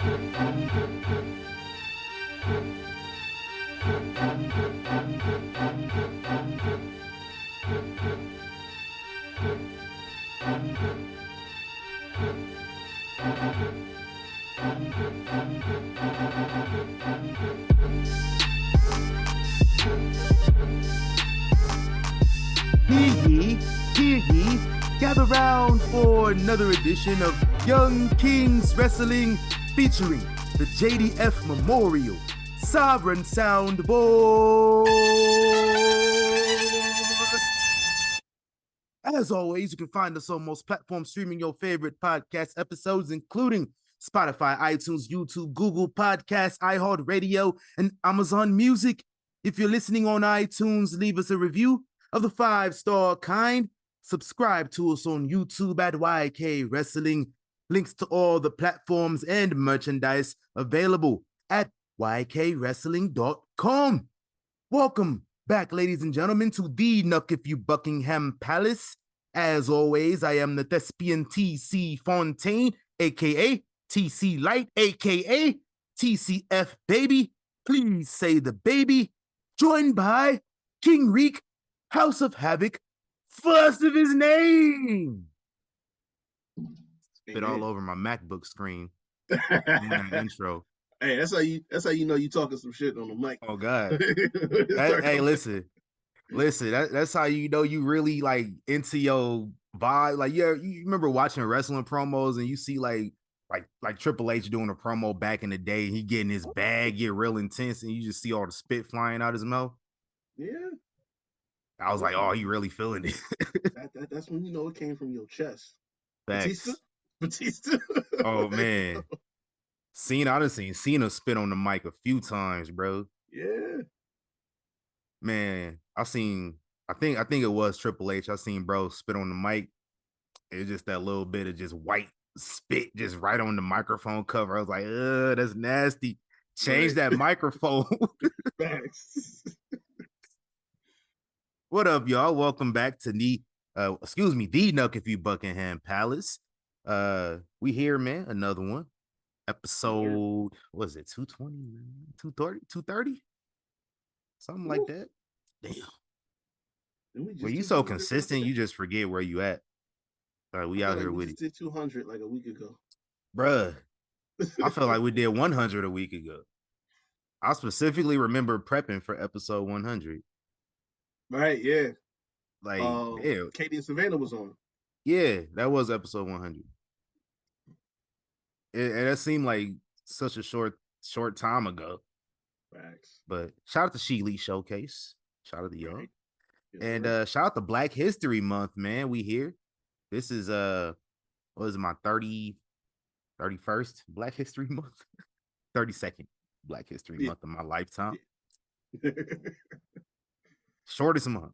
Hear ye, gather round for another edition of Young Kings Wrestling featuring the JDF Memorial Sovereign Soundboard. As always, you can find us on most platforms streaming your favorite podcast episodes, including Spotify, iTunes, YouTube, Google Podcasts, iHeartRadio, and Amazon Music. If you're listening on iTunes, leave us a review of the 5-star kind. Subscribe to us on YouTube at YK Wrestling. Links to all the platforms and merchandise available at YKWrestling.com. Welcome back, ladies and gentlemen, to the Nuck If You Buckingham Palace. As always, I am the thespian TC Fontaine, aka TC Light, aka TCF Baby. Please say the baby. Joined by King Reek, House of Havoc, first of his name. Spit all over my MacBook screen. That intro. Hey, that's how you know you talking some shit on the mic. Oh God. Hey, listen. That's how you know you really like into your vibe. Like, yeah, you remember watching wrestling promos and you see like Triple H doing a promo back in the day. He getting his bag, get real intense, and you just see all the spit flying out his mouth. Yeah. I was like, oh, he really feeling it. That's when you know it came from your chest. Thanks. Batista. Oh man. I done seen Cena spit on the mic a few times, bro. Yeah. Man, I think it was Triple H. I seen bro spit on the mic. It was just that little bit of just white spit just right on the microphone cover. I was like, that's nasty. Change that microphone. Thanks. What up, y'all? Welcome back to the Nuck If You Buckingham Palace. We here, man. Another one. Episode, what is it, 220, 230, 230? Something like that. Damn. Well, you so consistent, you just forget where you at. We out here with it. We did 200 like a week ago. Bruh, I felt like we did 100 a week ago. I specifically remember prepping for episode 100. Right, yeah. Like, yeah. Katie and Savannah was on. Yeah, that was episode 100. And that seemed like such a short time ago. Facts. But shout out to She Elite Showcase. Shout out to y'all. Right. Yes, and shout out to Black History Month, man. We here. This is what is it, my 31st Black History Month? 32nd Black History Month of my lifetime. Yeah. Shortest month.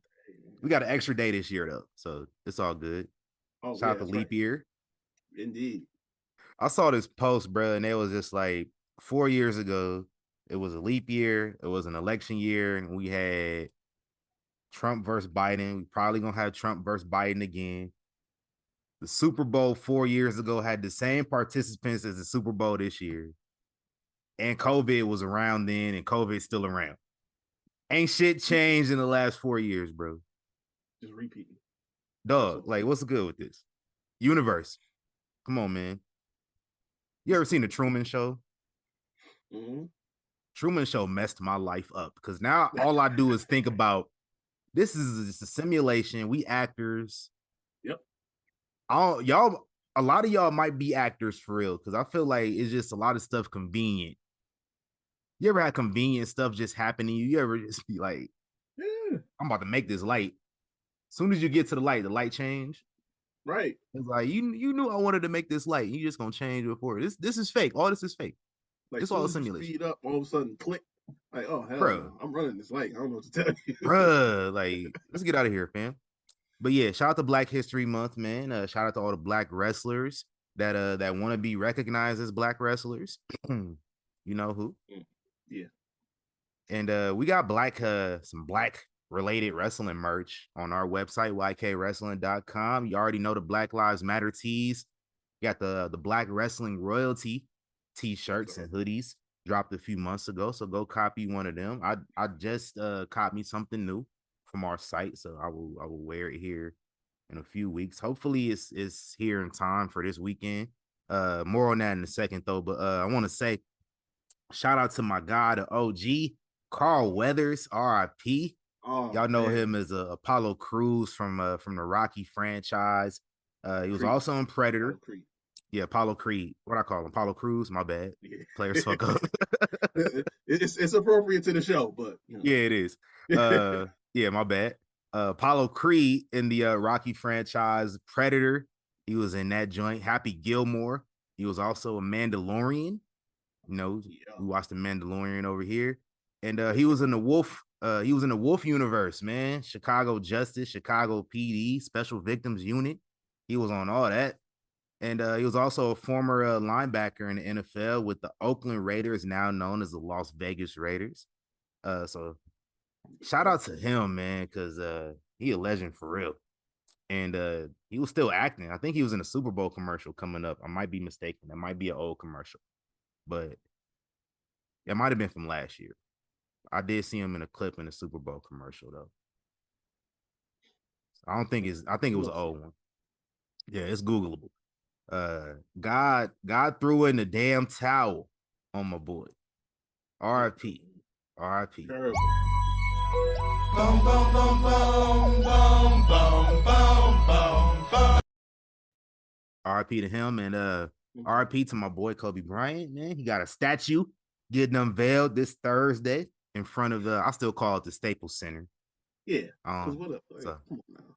We got an extra day this year though, so it's all good. Shout out to leap year. Indeed. I saw this post, bro, and it was just like 4 years ago, it was a leap year, it was an election year, and we had Trump versus Biden. We probably gonna have Trump versus Biden again. The Super Bowl 4 years ago had the same participants as the Super Bowl this year. And COVID was around then, and COVID's still around. Ain't shit changed in the last 4 years, bro. Just repeating. Dog, like, what's good with this? Universe. Come on, man. You ever seen the Truman Show? Mm-hmm. Truman Show messed my life up because now all I do is think about this is just a simulation. We actors. Yep. A lot of y'all might be actors for real because I feel like it's just a lot of stuff convenient. You ever had convenient stuff just happen to you? You ever just be like, yeah, I'm about to make this light. As soon as you get to the light change. Right. It's like you knew I wanted to make this light. You just gonna change before it. This is fake. All this is fake. Like, it's all a simulation. Speed up, all of a sudden click. Like, oh hell, Bruh. I'm running this light. I don't know what to tell you. Bruh, like, let's get out of here, fam. But yeah, shout out to Black History Month, man. Shout out to all the black wrestlers that want to be recognized as black wrestlers. You know who? Yeah. And we got some black related wrestling merch on our website, YKWrestling.com. You already know the Black Lives Matter tees. You got the Black Wrestling Royalty t-shirts and hoodies dropped a few months ago. So go copy one of them. I just caught me something new from our site, so I will wear it here in a few weeks. Hopefully it's here in time for this weekend. More on that in a second though. But I want to say shout out to my guy, the OG, Carl Weathers, RIP. Oh Y'all know man, him as Apollo Crews from the Rocky franchise. He was Creed, also in Predator. Apollo Creed. Yeah, Apollo Creed. What I call him? Apollo Crews. My bad. Players Yeah, fuck up. it's appropriate to the show, but Yeah, it is. Yeah, my bad. Apollo Creed in the Rocky franchise, Predator. He was in that joint. Happy Gilmore. He was also a Mandalorian. You know, yeah, we watched the Mandalorian over here, and he was in the Wolf. He was in the Wolf universe, man. Chicago Justice, Chicago PD, Special Victims Unit. He was on all that, and he was also a former linebacker in the NFL with the Oakland Raiders, now known as the Las Vegas Raiders. So shout out to him, man, because he a legend for real. And he was still acting. I think he was in a Super Bowl commercial coming up. I might be mistaken. That might be an old commercial, but it might have been from last year. I did see him in a clip in the Super Bowl commercial though. I don't think it's. I think it was we'll an see. old one. Yeah, it's Googleable. God threw in the damn towel on my boy. R.I.P. R.I.P. Terrible. Boom, boom, boom, boom, boom, boom, boom, boom, boom. R.I.P. to him and Mhm. R.I.P. to my boy Kobe Bryant. Man, he got a statue getting unveiled this Thursday in front of I still call it the Staples Center. Yeah, because what up? Like, So come on now.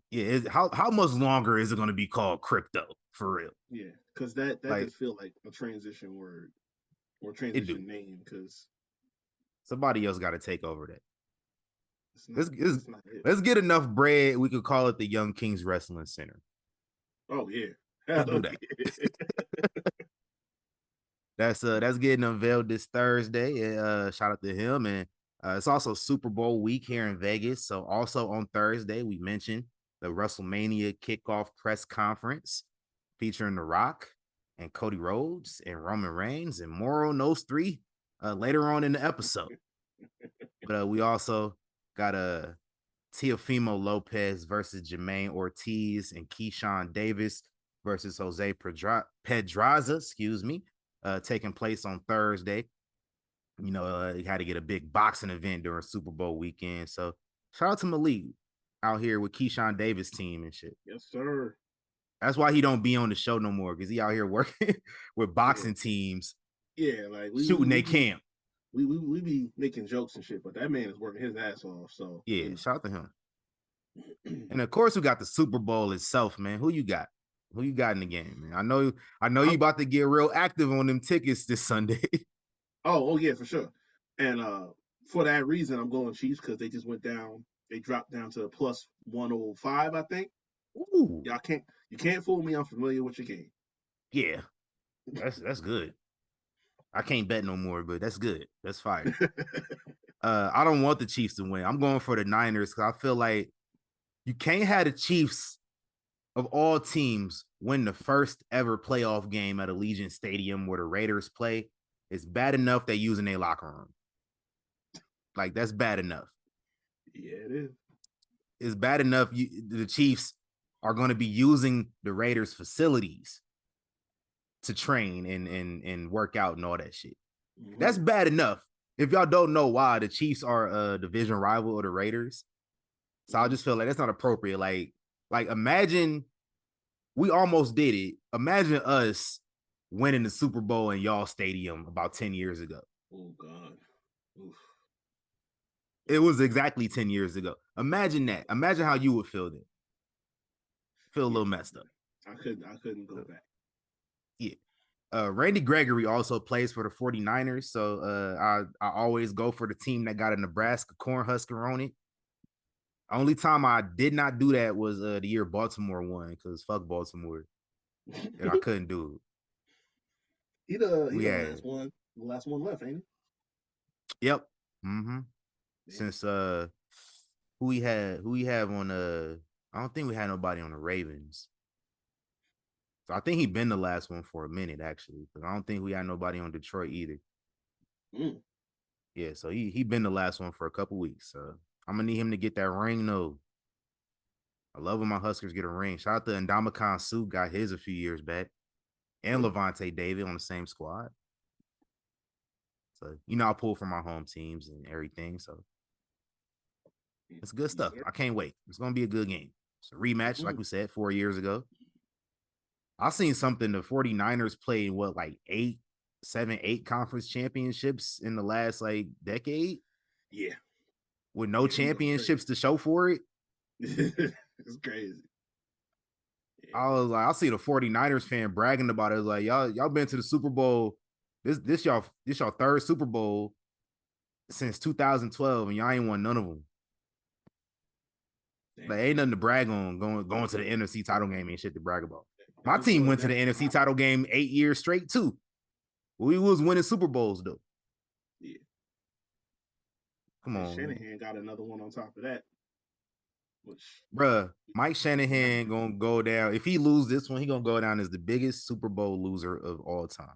yeah, how much longer is it going to be called crypto for real? Yeah, because that Like just feel like a transition word or it do. transition name. Because Somebody else got to take over that. it's not. Let's It's not it. let's get enough bread. We could call it the Young Kings Wrestling Center. Oh yeah, Let's hell do that. yeah. That's getting unveiled this Thursday. Shout out to him. And it's also Super Bowl week here in Vegas. So also on Thursday, we mentioned the WrestleMania kickoff press conference featuring The Rock and Cody Rhodes and Roman Reigns and more on those three later on in the episode. But we also got a Teofimo Lopez versus Jermaine Ortiz and Keyshawn Davis versus Jose Pedraza, excuse me, taking place on Thursday. You know, he had to get a big boxing event during Super Bowl weekend. So shout out to Malik out here with Keyshawn Davis team and shit. Yes, sir. That's why he don't be on the show no more because he out here working with Yeah, boxing teams yeah. Like shooting they camp. we be making jokes and shit, but that man is working his ass off. So Yeah, shout out to him. And of course, we got the Super Bowl itself, man. Who you got? Who you got in the game, man? I know you I'm, about to get real active on them tickets this Sunday. oh yeah, for sure. And for that reason, I'm going Chiefs because they just went down. They dropped down to plus 105, I think. Ooh, You can't fool me. I'm familiar with your game. yeah, that's good. I can't bet no more, but that's good. That's fire. I don't want the Chiefs to win. I'm going for the Niners because I feel like you can't have the Chiefs of all teams win the first ever playoff game at Allegiant Stadium where the Raiders play. It's bad enough they using their locker room. Like that's bad enough. Yeah, it is. It's bad enough the Chiefs are going to be using the Raiders facilities to train and work out and all that shit. That's Mm-hmm. bad enough. If y'all don't know why, the Chiefs are a division rival of the Raiders. So I Mm-hmm. just feel like that's not appropriate. Like imagine we almost did it. Imagine us winning the Super Bowl in y'all stadium about 10 years ago. Oh God. Oof. It was exactly 10 years ago. Imagine that. Imagine how you would feel then. Feel a Yeah, little messed up. I couldn't go back. Yeah. Randy Gregory also plays for the 49ers. So I always go for the team that got a Nebraska Cornhusker on it. Only time I did not do that was the year Baltimore won because fuck Baltimore. And I couldn't do it. He We the had last one left, ain't yep. Mm-hmm. he? Yeah. Since who we have on I don't think we had nobody on the Ravens. So I think he been the last one for a minute, actually. But I don't think we had nobody on Detroit either. Mm. Yeah, so he been the last one for a couple weeks. So I'm gonna need him to get that ring though. I love when my Huskers get a ring. Shout out to Ndamukong Suh, got his a few years back. And Levante David on the same squad. So, I pull for my home teams and everything. So it's good stuff. I can't wait. It's going to be a good game. It's a rematch, like we said, 4 years ago. I seen something the 49ers played, like 8 conference championships in the last, decade? Yeah. With no championships to show for it? It's crazy. Yeah. I was like, I see the 49ers fan bragging about it. It was like, y'all been to the Super Bowl. This y'all third Super Bowl since 2012, and y'all ain't won none of them. Damn. Like, ain't nothing to brag on going to the NFC title game, ain't shit to brag about. My team went to the NFC title game 8 years straight too. We was winning Super Bowls though. Yeah. Come on. Shanahan got another one on top of that. Bruh, Mike Shanahan gonna go down. If he lose this one, he gonna go down as the biggest Super Bowl loser of all time.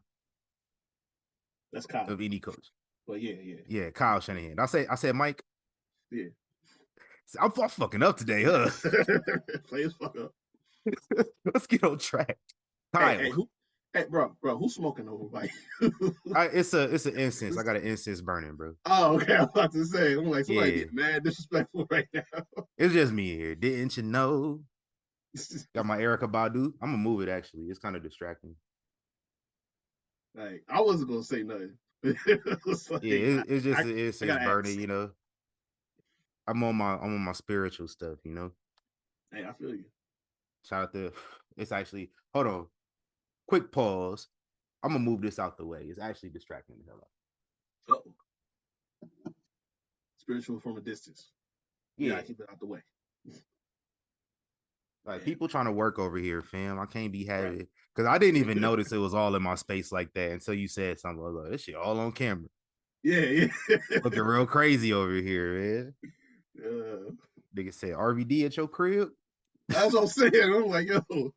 That's Kyle. Of any coach. But yeah. Yeah, Kyle Shanahan. I said Mike. Yeah. I'm fucking up today, huh? Play his fuck up. Let's get on track. Kyle. Hey, bro, who's smoking over Mike? It's an incense. I got an incense burning, bro. Oh, okay. I was about to say, I'm like, somebody getting mad disrespectful right now. It's just me here. Didn't you know? Got my Erica Badu. I'm gonna move it actually. It's kind of distracting. Like, I wasn't gonna say nothing. It's just an incense burning, I'm on my spiritual stuff, Hey, I feel you. Shout out to it's actually hold on. Quick pause. I'm gonna move this out the way. It's actually distracting the hell out. Uh-oh. Spiritual from a distance. Yeah, keep it out the way. Like people trying to work over here, fam. I can't be having because I didn't even notice it was all in my space like that until you said something. I was like, this shit all on camera. Yeah. Looking real crazy over here, man. Nigga said RVD at your crib. That's what I'm saying. I'm like, yo,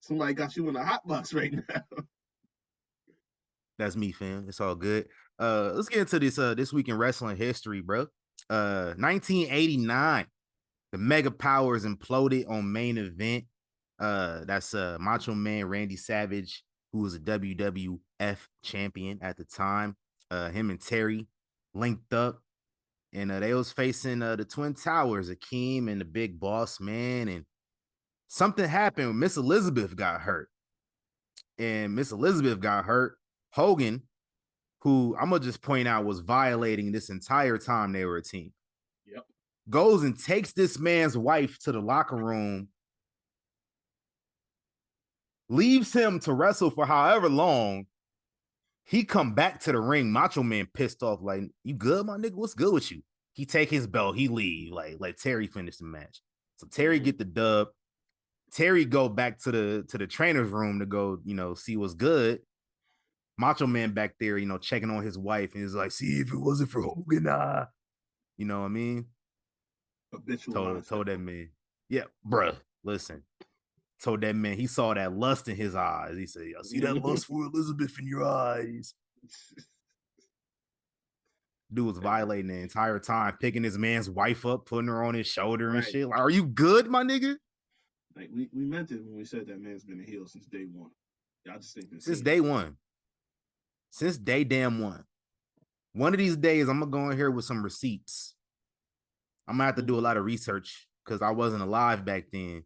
somebody got you in a hot box right now. That's me, fam. It's all good. Let's get into this week in wrestling history, bro. 1989, the Mega Powers imploded on main event. That's Macho Man Randy Savage, who was a WWF champion at the time. Him and Terry linked up, and they was facing the Twin Towers, Akeem and the Big Boss Man, and something happened. Miss Elizabeth got hurt, and Miss Elizabeth got hurt. Hogan, who I'm gonna just point out was violating this entire time they were a team. Yep. Goes and takes this man's wife to the locker room, leaves him to wrestle for however long. He come back to the ring, Macho Man pissed off, like, you good, my nigga? What's good with you? He take his belt, he leave, like Terry finished the match. So Terry get the dub. Terry go back to the trainer's room to go, see what's good. Macho Man back there, checking on his wife, and he's like, see, if it wasn't for Hogan, you know what I mean? Told that man, yeah, bruh, listen. Told that man, he saw that lust in his eyes. He said, I see that lust for Elizabeth in your eyes. Dude was violating the entire time, picking his man's wife up, putting her on his shoulder and shit. Like, are you good, my nigga? Like, we meant it when we said that man's been a heel since day one. I just think since day one. Since day damn one. One of these days, I'm gonna go in here with some receipts. I'm gonna have to do a lot of research because I wasn't alive back then.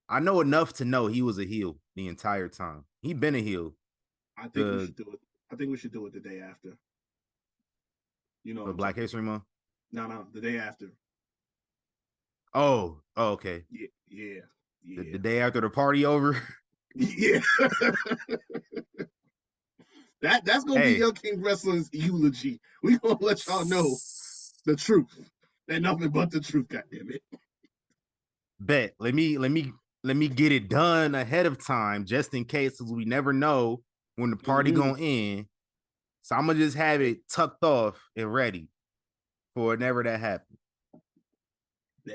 I know enough to know he was a heel the entire time. He been a heel. I think we should do it. I think we should do it the day after. For Black History Month? No, the day after. Oh, okay. Yeah. The day after the party over? Yeah. That's gonna be Young King Wrestling's eulogy. We gonna let y'all know the truth. And nothing but the truth, goddammit. Bet. Let me get it done ahead of time, just in case, because we never know when the party gonna end. So I'm gonna just have it tucked off and ready for whenever that happens.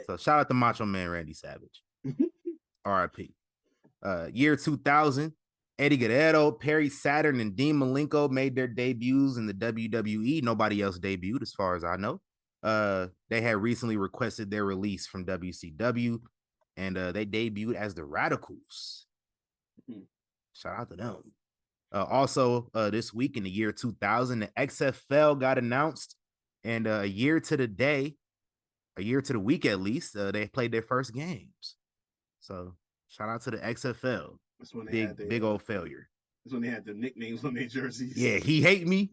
So shout out to Macho Man Randy Savage. R.I.P. Year 2000, Eddie Guerrero, Perry Saturn, and Dean Malenko made their debuts in the WWE. Nobody else debuted, as far as I know. They had recently requested their release from WCW, and they debuted as the Radicals. Shout out to them. Also, this week in the year 2000, the XFL got announced, and a year to the week at least, they played their first games. So shout out to the XFL. That's when they big old failure. That's when they had the nicknames on their jerseys. Yeah, he hate me.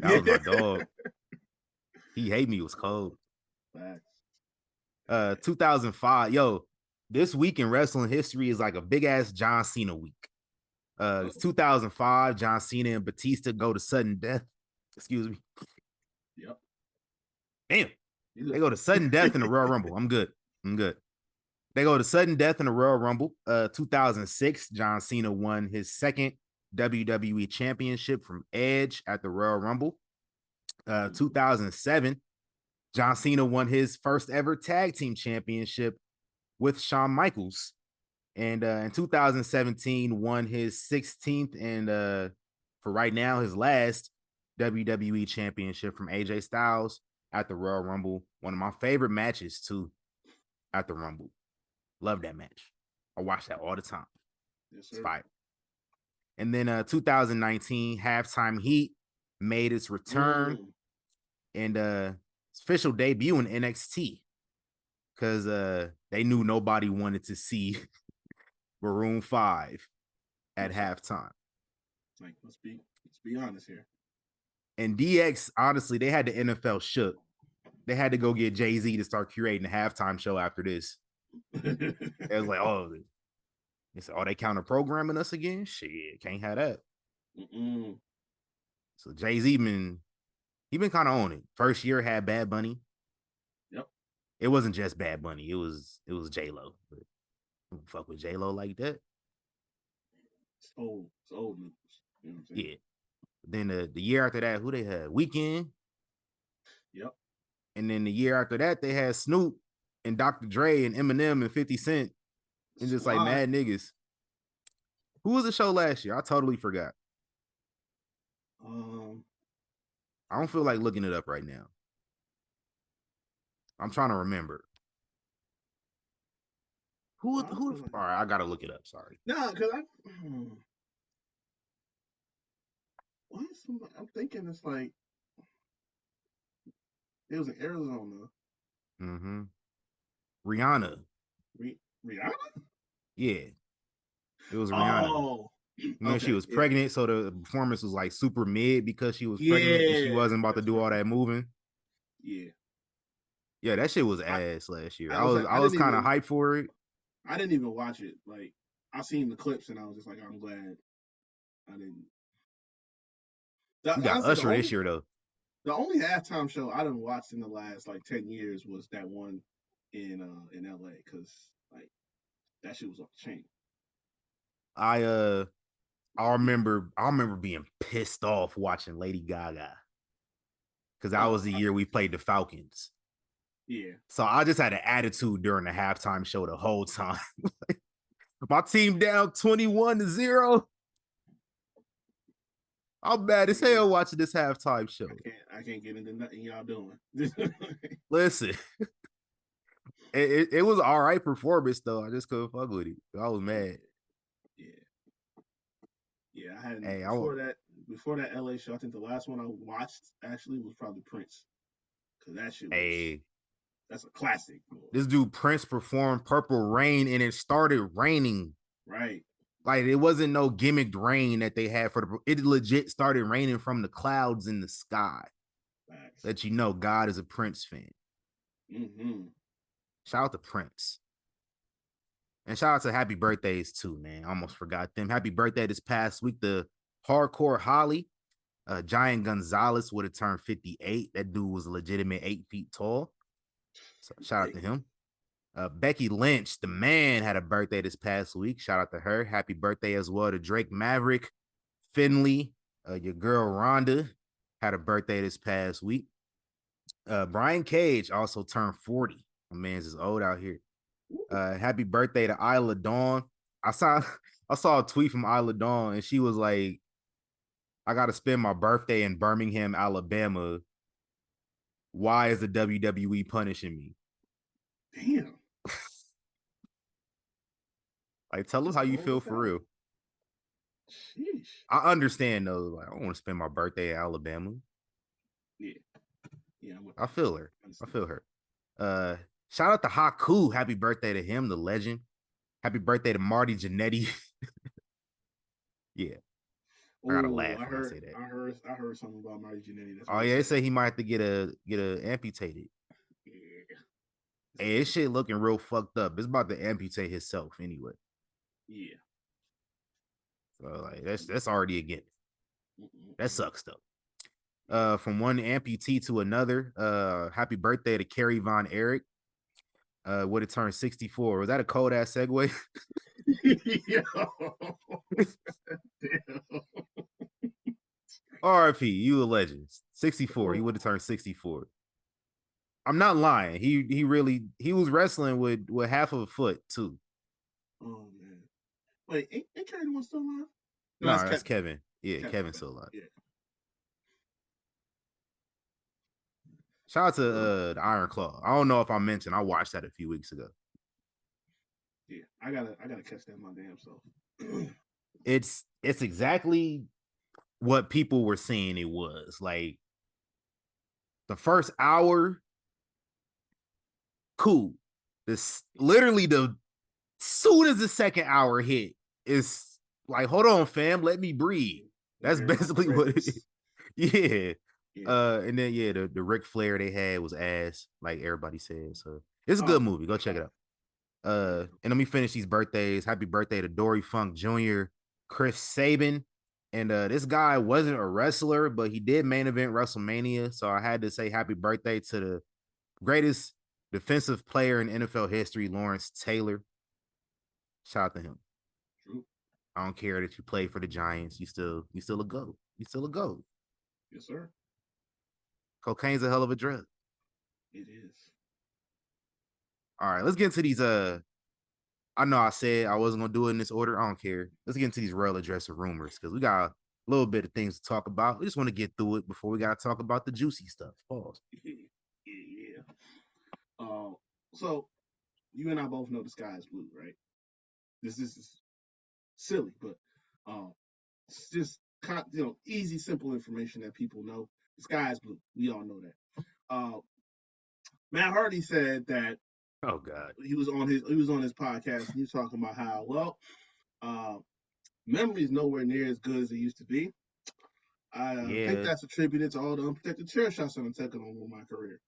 That was my dog. He hate me was cold. Facts. 2005. Yo, this week in wrestling history is like a big ass John Cena week. It's 2005. John Cena and Batista go to sudden death. Excuse me. Yep. Damn. They go to sudden death in the Royal Rumble. I'm good. They go to sudden death in the Royal Rumble. 2006, John Cena won his second WWE Championship from Edge at the Royal Rumble. 2007, John Cena won his first ever tag team championship with Shawn Michaels. And in 2017, won his 16th and for right now, his last WWE Championship from AJ Styles at the Royal Rumble. One of my favorite matches, too, at the Rumble. Love that match. I watch that all the time. Yes, sir. It's fire. And then 2019, Halftime Heat made its return and its official debut in NXT because they knew nobody wanted to see Maroon 5 at halftime. Like, let's be honest here. And DX, honestly, they had the NFL shook. They had to go get Jay-Z to start curating the halftime show after this. It was like, oh, they said, they counter programming us again? Shit, can't have that. So Jay-Z been kind of on it. First year had Bad Bunny. Yep. It wasn't just Bad Bunny. It was J-Lo. But don't fuck with J-Lo like that. It's old news. You know what I'm saying? Yeah. Then the year after that, who they had? Weeknd. Yep. And then the year after that, they had Snoop and Dr. Dre and Eminem and 50 Cent and just like mad niggas. Who was the show last year? I totally forgot. I don't feel like looking it up right now. I'm trying to remember. Who? All right, I gotta look it up. Sorry. No, because I'm thinking it's like it was in Arizona. Mm-hmm. Rihanna. Rihanna? Yeah. It was Rihanna. Oh. She was pregnant, so the performance was like super mid because she was pregnant and she wasn't about to do all that moving. Yeah. Yeah, that shit was ass last year. I was kind of hyped for it. I didn't even watch it. Like, I seen the clips and I was just like, I'm glad I didn't. You got Usher this year though. The only halftime show I done watched in the last like 10 years was that one in LA because like that shit was off the chain. I remember being pissed off watching Lady Gaga because that was the year we played the Falcons. Yeah. So I just had an attitude during the halftime show the whole time. My team down 21-0. I'm mad as hell watching this halftime show. I can't get into nothing y'all doing. Listen, it was all right performance though. I just couldn't fuck with it. I was mad. Yeah, I had before that LA show. I think the last one I watched actually was probably Prince, because that shit was that's a classic. Boy. This dude Prince performed Purple Rain and it started raining. Right. Like it wasn't no gimmicked rain that they had it legit started raining from the clouds in the sky. Facts. That you know God is a Prince fan. Mm-hmm. Shout out to Prince. And shout out to happy birthdays too, man. I almost forgot them. Happy birthday this past week. The Hardcore Holly, Giant Gonzalez would have turned 58. That dude was a legitimate 8 feet tall. So shout out to him. Becky Lynch, the man, had a birthday this past week. Shout out to her. Happy birthday as well to Drake Maverick. Finley, your girl Rhonda, had a birthday this past week. Brian Cage also turned 40. My man's is old out here. Happy birthday to Isla Dawn. I I saw a tweet from Isla Dawn, and she was like, "I got to spend my birthday in Birmingham, Alabama. Why is the WWE punishing me?" Damn. Like, tell them how you feel for real. Sheesh. I understand though. Like, I don't want to spend my birthday in Alabama. Yeah. I feel her. I feel her. Shout out to Haku. Happy birthday to him, the legend. Happy birthday to Marty Jannetty. Yeah. I gotta laugh when I say that. I heard something about Marty Jannetty. Oh yeah, they say he might have to get a amputated. Yeah. Hey, this shit looking real fucked up. It's about to amputate himself anyway. Yeah. So like that's already a given. That sucks though. From one amputee to another. Happy birthday to Kerry Von Erich. Would it turn 64? Was that a cold ass segue? RIP, you a legend. 64. He would have turned 64. I'm not lying. He was wrestling with half of a foot too. Oh man. Wait, ain't Kerry one still alive? No, that's Kevin. Yeah, Kevin's still alive. Yeah. Shout out to the Iron Claw. I don't know if I mentioned. I watched that a few weeks ago. Yeah, I gotta catch that my damn self. It's exactly what people were saying it was. Like the first hour, cool. This literally the soon as the second hour hit, it's like, hold on, fam, let me breathe. That's basically what it is. Yeah. And then the Ric Flair they had was ass, like everybody said. So it's a good movie. Go check it out. And let me finish these birthdays. Happy birthday to Dory Funk Jr., Chris Sabin. And this guy wasn't a wrestler, but he did main event WrestleMania. So I had to say happy birthday to the greatest defensive player in NFL history, Lawrence Taylor. Shout out to him. True. I don't care that you play for the Giants. You still a GOAT. You still a GOAT. Yes, sir. Cocaine's a hell of a drug. It is. All right, let's get into these. I know I said I wasn't gonna do it in this order. I don't care. Let's get into these real address of rumors because we got a little bit of things to talk about. We just want to get through it before we gotta talk about the juicy stuff. Pause. Yeah. So you and I both know the sky is blue, right? This is silly, but it's just easy, simple information that people know. The sky is blue. We all know that. Matt Hardy said that. Oh God. He was on his podcast and he was talking about how memory is nowhere near as good as it used to be. I think that's attributed to all the unprotected chair shots I'm taking on my career.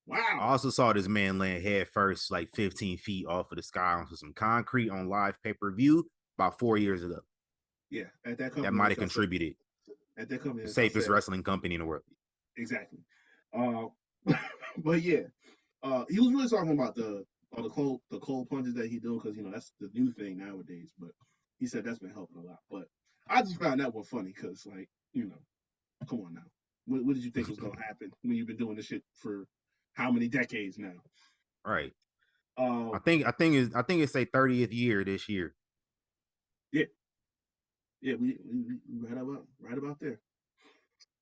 Wow. I also saw this man laying head first, like 15 feet off of the sky onto some concrete on live pay-per-view about 4 years ago. Yeah, at that company. That might have contributed. At that company. The safest wrestling company in the world. Exactly. But yeah. He was really talking about the cold punches that he do because that's the new thing nowadays. But he said that's been helping a lot. But I just found that one funny because, like, come on now, what did you think was gonna happen when you've been doing this shit for how many decades now? Right. I think it's a 30th year this year. Yeah. Yeah, we right about there.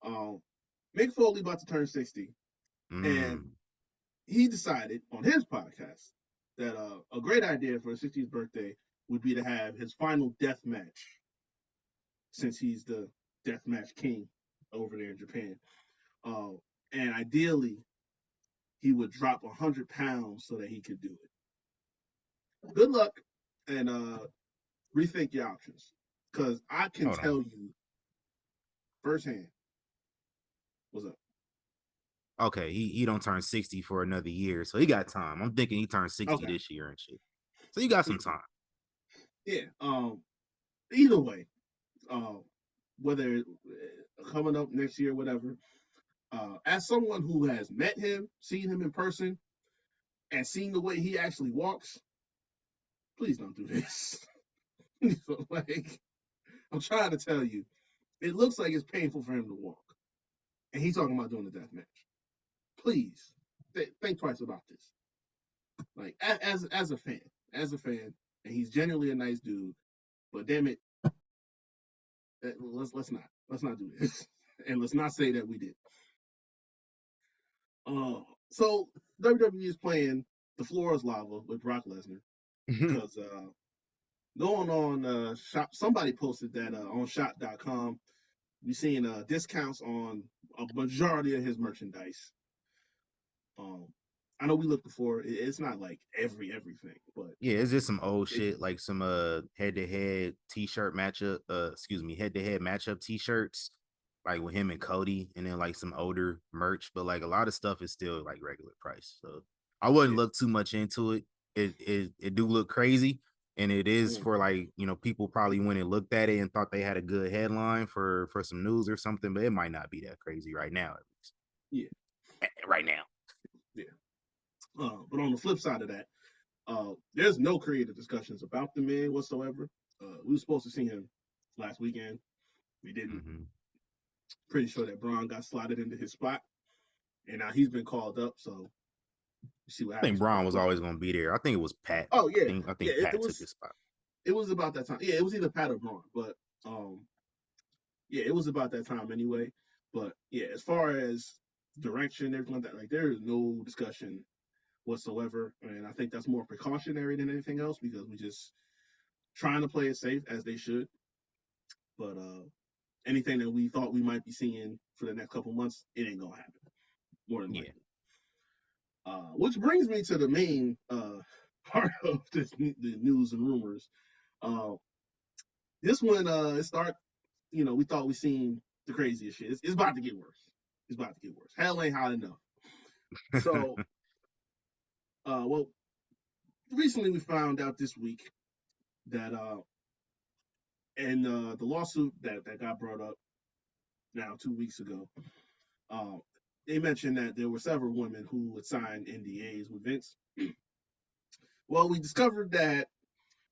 Mick Foley about to turn 60, and he decided on his podcast that a great idea for his 60th birthday would be to have his final death match, since he's the death match king over there in Japan. And ideally, he would drop 100 pounds so that he could do it. Good luck, and rethink your options, because I can tell you firsthand. What's up? Okay, he don't turn 60 for another year, so he got time. I'm thinking he turned 60 this year and shit. So you got some time. Yeah. Either way, whether coming up next year, whatever. As someone who has met him, seen him in person, and seen the way he actually walks, please don't do this. Like, I'm trying to tell you, it looks like it's painful for him to walk, and he's talking about doing the death match. Please think twice about this. Like, as a fan, and he's genuinely a nice dude, But damn it, let's not do this, and let's not say that we did. So WWE is playing The Floor is Lava with Brock Lesnar because going on shop. Somebody posted that on shop.com. We're seeing discounts on a majority of his merchandise. I know we looked before. It's not like everything, but yeah, it's just some old shit, like some head-to-head t-shirt matchup, head-to-head matchup t-shirts, like with him and Cody, and then like some older merch, but like a lot of stuff is still like regular price. So I wouldn't look too much into it. It do look crazy, and it is for like, you know, people probably went and looked at it and thought they had a good headline for some news or something, but it might not be that crazy right now, at least. Yeah. Right now. Yeah. But on the flip side of that, there's no creative discussions about the man whatsoever. We were supposed to see him last weekend. We didn't. Pretty sure that Braun got slotted into his spot, and now he's been called up. So you see what happens. I think Braun was always going to be there. I think it was Pat. Oh yeah, I think Pat took his spot. It was about that time. Yeah, it was either Pat or Braun, but yeah, it was about that time anyway. But yeah, as far as direction, everything like that, like there is no discussion whatsoever, and I think that's more precautionary than anything else because we just trying to play it safe as they should. But anything that we thought we might be seeing for the next couple months, it ain't gonna happen. More than likely. Which brings me to the main part of the news and rumors. This one, we thought we seen the craziest shit. It's about to get worse. It's about to get worse. Hell ain't hot enough. So, well, recently we found out this week that and the lawsuit that got brought up now 2 weeks ago, they mentioned that there were several women who had signed NDAs with Vince. Well, we discovered that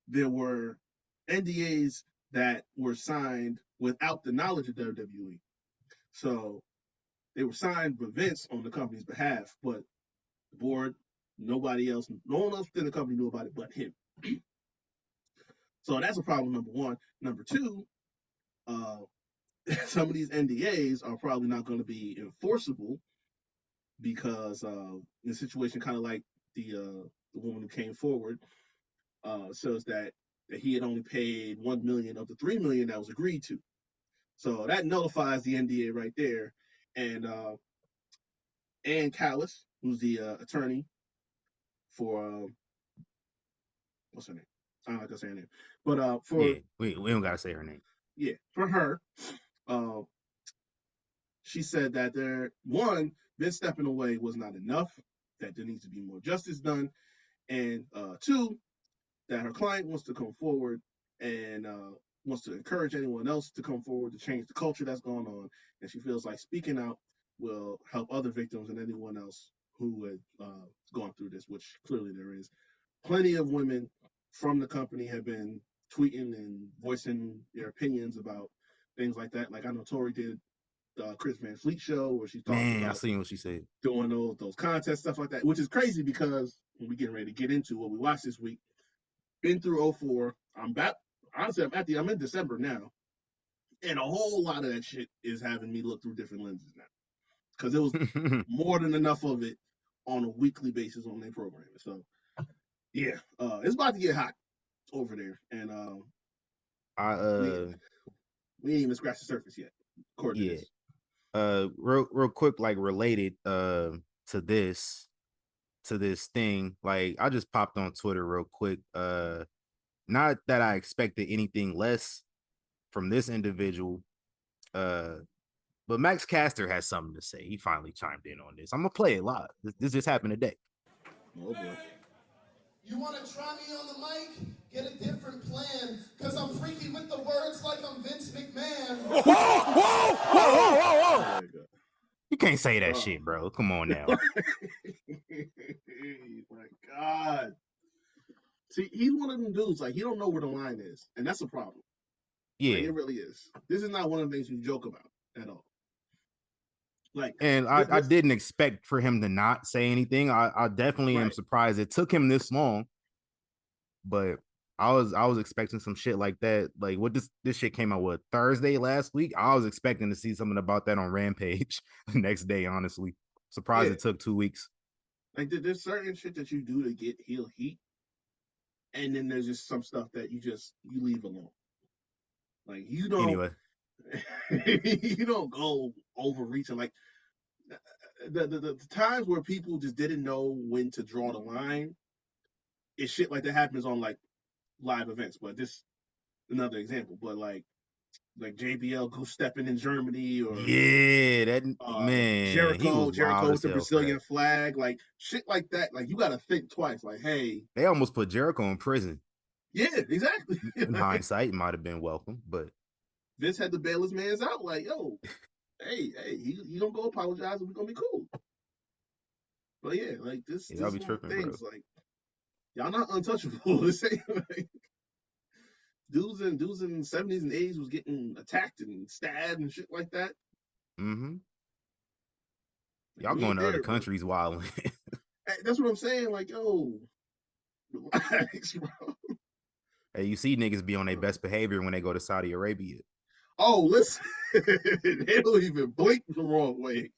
there were NDAs that were signed without the knowledge of WWE. So they were signed with Vince on the company's behalf, but the board, no one else within the company knew about it but him. So that's a problem, number one. Number two, some of these NDAs are probably not going to be enforceable because the situation kind of like the woman who came forward shows that he had only paid $1 million of the $3 million that was agreed to. So that nullifies the NDA right there. And Ann Callis, who's the attorney for what's her name? I don't like to say her name, but for we don't gotta say her name. Yeah, for her, she said that Vince stepping away was not enough. That there needs to be more justice done, and two, that her client wants to come forward and wants to encourage anyone else to come forward to change the culture that's going on, and she feels like speaking out will help other victims and anyone else who had gone through this, which clearly there is. Plenty of women from the company have been tweeting and voicing their opinions about things like that. Like I know Tori did Chris Van Fleet show where she talked about I seen what she said. Doing those contests, stuff like that, which is crazy because when we getting ready to get into what we watched this week, been through 04. I'm back. Honestly, I'm in December now. And a whole lot of that shit is having me look through different lenses now. Because it was more than enough of it on a weekly basis on their programming. So yeah, it's about to get hot over there. And we ain't even scratched the surface yet. According to this. Real quick, like related to this thing, like I just popped on Twitter real quick. Not that I expected anything less from this individual, but Max Caster has something to say. He finally chimed in on this. I'm gonna play it live. This just happened today. Oh boy. You want to try me on the mic? Get a different plan, because I'm freaky with the words like I'm Vince McMahon. Whoa. You can't say that shit, bro. Come on now. My God. See, he's one of them dudes, like, he don't know where the line is, and that's a problem. Yeah. Like, it really is. This is not one of the things you joke about at all. Like, and I didn't expect for him to not say anything. I definitely am surprised it took him this long. But I was expecting some shit like that. Like what this shit came out with Thursday last week. I was expecting to see something about that on Rampage the next day. Honestly, surprised Yeah, it took 2 weeks. like there's certain shit that you do to get heel heat, and then there's just some stuff that you leave alone. Like Anyway, you don't go overreaching. Like the times where people just didn't know when to draw the line is shit like that happens on like live events. But this another example. But like JBL goose stepping in Germany or yeah, that man, he was Jericho wild with as the hell for Brazilian that. flag, like shit like that. Like you gotta think twice. Like, hey, They almost put Jericho in prison. yeah, exactly. In hindsight, it might have been welcome, but Vince had to bail his man's out. Like, yo, hey, he gonna go apologize and we're gonna be cool. But yeah, like yeah, this I'll is be one of tripping, the bro. things. Like, y'all not untouchable. This ain't like dudes in the 70s and 80s was getting attacked and stabbed and shit like that. Mm-hmm. Like, Y'all we going ain't to other there, bro. countries wilding. Hey, that's what I'm saying. Like, yo, relax, bro. Hey, you see niggas be on their best behavior when they go to Saudi Arabia. Oh, listen, they don't even blink the wrong way.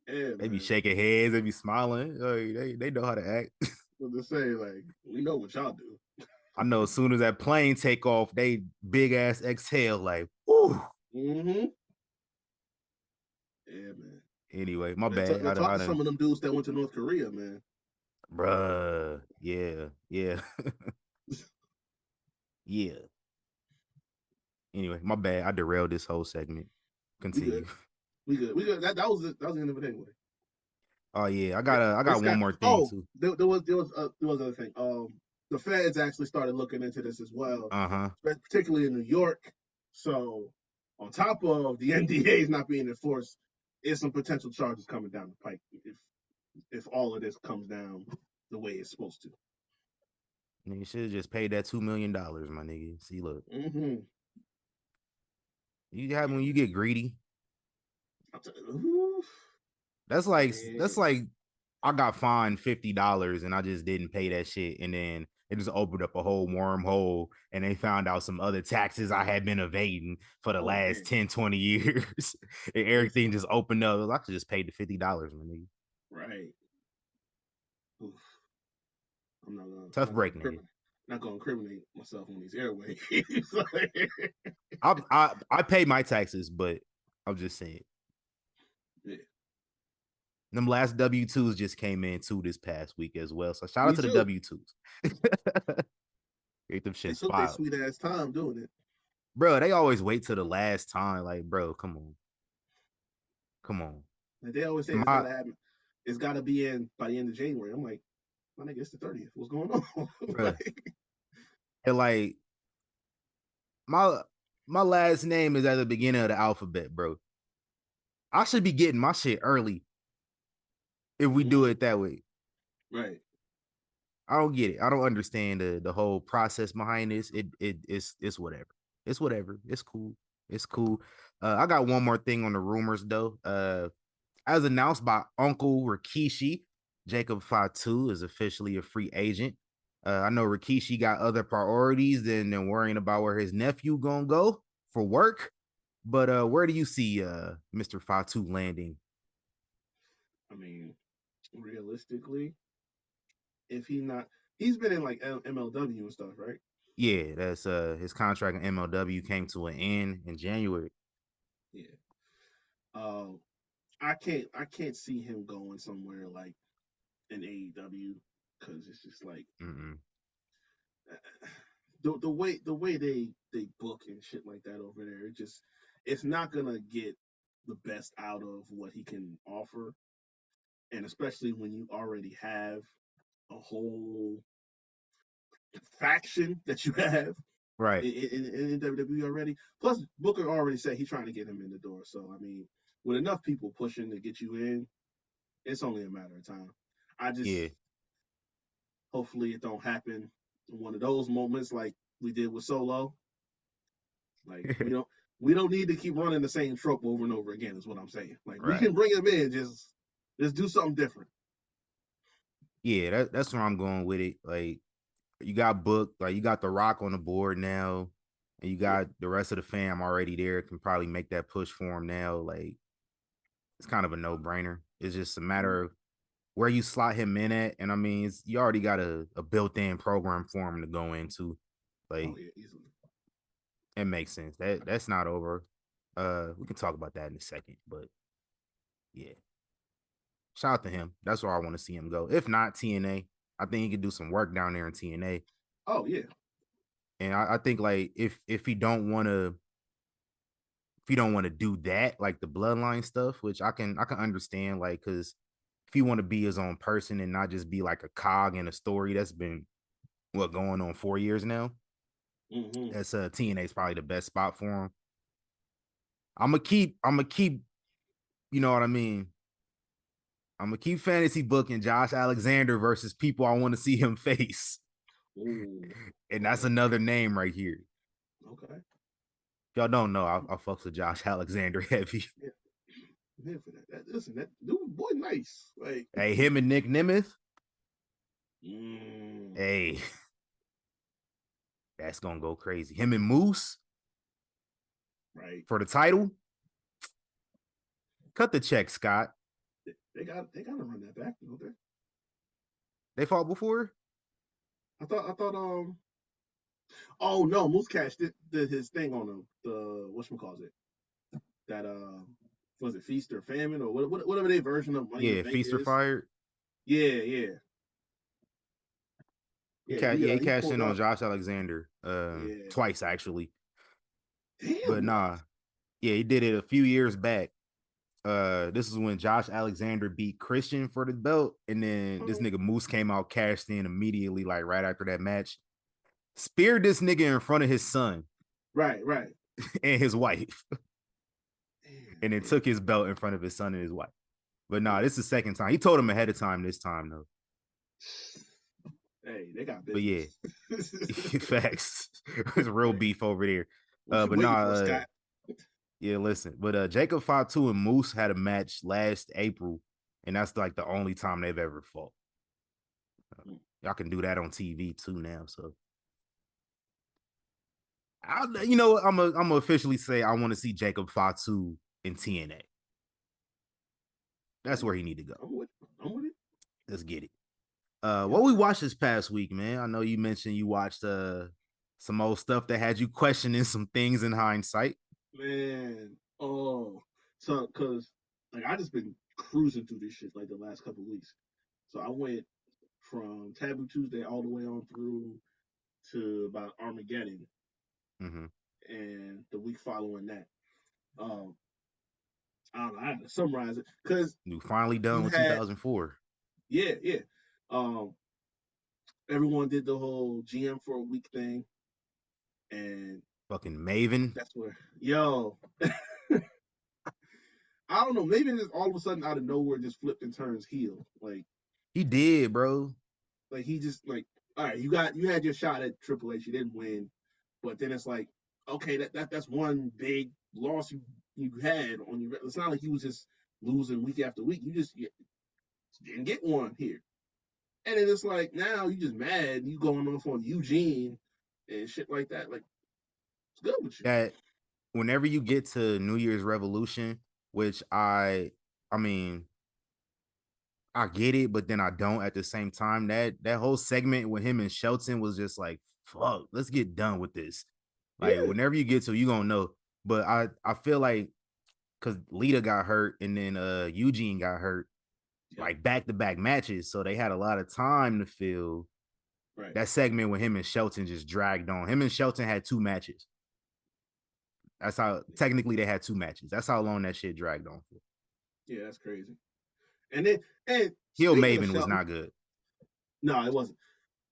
Yeah, They be man. shaking heads, they be smiling. Like, they know how to act. What they say, like, we know what y'all do. I know as soon as that plane take off, they big ass exhale like, whoo. Mm-hmm. Yeah, man. Anyway, my Let's bad. talk I to done, some of them dudes that went to North Korea, man. bruh. Yeah, yeah, yeah. Anyway, my bad. I derailed this whole segment. We good. Continue. We good. That was it. That was the end of it anyway. Oh yeah, I This got one guy. more thing Oh, too. there was another thing. The feds actually started looking into this as well, Uh-huh. particularly in New York. So, on top of the NDAs not being enforced, is some potential charges coming down the pike if all of this comes down the way it's supposed to. Nigga should have just paid that $2 million, my nigga. See, look. Mm-hmm. You have Yeah, when you get greedy. oof, That's yeah. like I got fined $50 and I just didn't pay that shit. And then it just opened up a whole wormhole and they found out some other taxes I had been evading for the Oh last man, 10, 20 years. And listen, everything just opened up. I could just pay the $50, my nigga. right. Oof. I'm Tough break, nigga. not gonna incriminate myself on these airways. I pay my taxes, but I'm just saying. Yeah, Them last W-2s just came in too this past week as well. So shout out me to the too. W-2s. Get them They shits took their filed. sweet ass time doing it. Bro, they always wait till the last time. Like, bro, come on. Come on. Like they always say, it's My gotta happen. It's gotta be in by the end of January. I'm like, my nigga, it's the 30th. What's going on? bro. Like, And like my my last name is at the beginning of the alphabet, bro. I should be getting my shit early if we do mm, it that way. right. I don't get it. I don't understand the whole process behind this. It's whatever. It's whatever. It's cool. It's cool. I got one more thing on the rumors though. As announced by Uncle Rikishi, Jacob Fatu is officially a free agent. I know Rikishi got other priorities than worrying about where his nephew gonna go for work. But where do you see Mr. Fatu landing? I mean, realistically, if he's been in like MLW and stuff, right? Yeah, that's his contract in MLW came to an end in January. Yeah. Um, I can't see him going somewhere like an AEW because it's just like Mm-mm. the way they book and shit like that over there. It's not gonna get the best out of what he can offer, and especially when you already have a whole faction that you have Right. in WWE already. Plus, Booker already said he's trying to get him in the door. So I mean, with enough people pushing to get you in, it's only a matter of time. I just Yeah. hopefully it don't happen in one of those moments like we did with Solo. Like we don't need to keep running the same trope over and over again. Is what I'm saying. Like we Right. can bring him in, just do something different. Yeah, that's where I'm going with it. Like you got booked, like you got The Rock on the board now, and you Yeah. got the rest of the fam already there. Can probably make that push for him now. Like it's kind of a no brainer. It's just a matter of where you slot him in at, and I mean, you already got a built in program for him to go into. Oh Like yeah, easily. it makes sense. That's not over. We can talk about that in a second, but yeah, shout out to him. That's where I want to see him go. If not TNA, I think he could do some work down there in TNA. Oh yeah. And I think like if he don't want to do that, like the bloodline stuff, which I can understand, like because if you want to be his own person and not just be like a cog in a story that's been what going on 4 years now, Mm-hmm. that's TNA is probably the best spot for him. I'm gonna keep, you know what I mean. I'm gonna keep fantasy booking Josh Alexander versus people I want to see him face, Ooh. and that's Okay. another name right here. Okay. If y'all don't know, I fucks with Josh Alexander heavy. Yeah. Yeah, for listen, that dude, boy, nice. Like, Hey, him and Nick Nemeth. mm, Hey, that's gonna go crazy. Him and Moose right. for the title. Cut the check, Scott. They gotta run that back, don't they? They fought before. I thought. Oh no, Moose Cash did his thing on the whatchamacallit, that was it Feast or Famine or whatever their version of Money in the Yeah, Bank Feast or is. Fired. Yeah, yeah, yeah. He He cashed pulled in on up. Josh Alexander Yeah. twice actually. But Damn. What? nah, yeah, he did it a few years back. This is when Josh Alexander beat Christian for the belt, and then this Oh, nigga Moose came out, cashed in immediately, like right after that match. Speared this nigga in front of his son right, right. and his wife, Damn, and then yeah, took his belt in front of his son and his wife. But nah, yeah. this is the second time. He told him ahead of time this time though. Hey, they got But yeah, business. facts. It's real Like, beef over there. what you But waiting nah, for, Scott? yeah, listen. But Jacob Fatu and Moose had a match last April, and that's like the only time they've ever fought. Mm. Y'all can do that on TV too now. So you know what? I'm officially say I want to see Jacob Fatu in TNA. That's where he need to go. I'm with it. Let's get it. Yeah. What we watched this past week, man. I know you mentioned you watched some old stuff that had you questioning some things in hindsight. Man. Oh. So, cause like I just been cruising through this shit like the last couple of weeks. So I went from Taboo Tuesday all the way on through to about Armageddon Mm-hmm. and the week following that. Um, I don't know. I had to summarize it because You finally done you with had, 2004. yeah, yeah. Um, everyone did the whole GM for a week thing, and Fucking Maven. that's where, yo, I don't know. Maybe just all of a sudden out of nowhere just flipped and turns heel. He did, bro. Like he just like, all right, you had your shot at Triple H. You didn't win, but then it's like, okay, that's one big loss you had on your. It's not like you was just losing week after week. You didn't get one here, and then it's like now you just mad. You going off on Eugene and shit like that. Like it's good with you. That whenever you get to New Year's Revolution, which I mean, I get it, but then I don't at the same time. That whole segment with him and Shelton was just like, fuck, let's get done with this. Like Yeah, whenever you get to, you gonna know. But I feel like because Lita got hurt and then Eugene got hurt, yeah, like back-to-back matches. So they had a lot of time to fill. right. That segment with him and Shelton just dragged on. Him and Shelton had 2 matches. That's how technically they had 2 matches. That's how long that shit dragged on for. Yeah, that's crazy. And Heel speaking of Maven was Shelton, not good. no, it wasn't.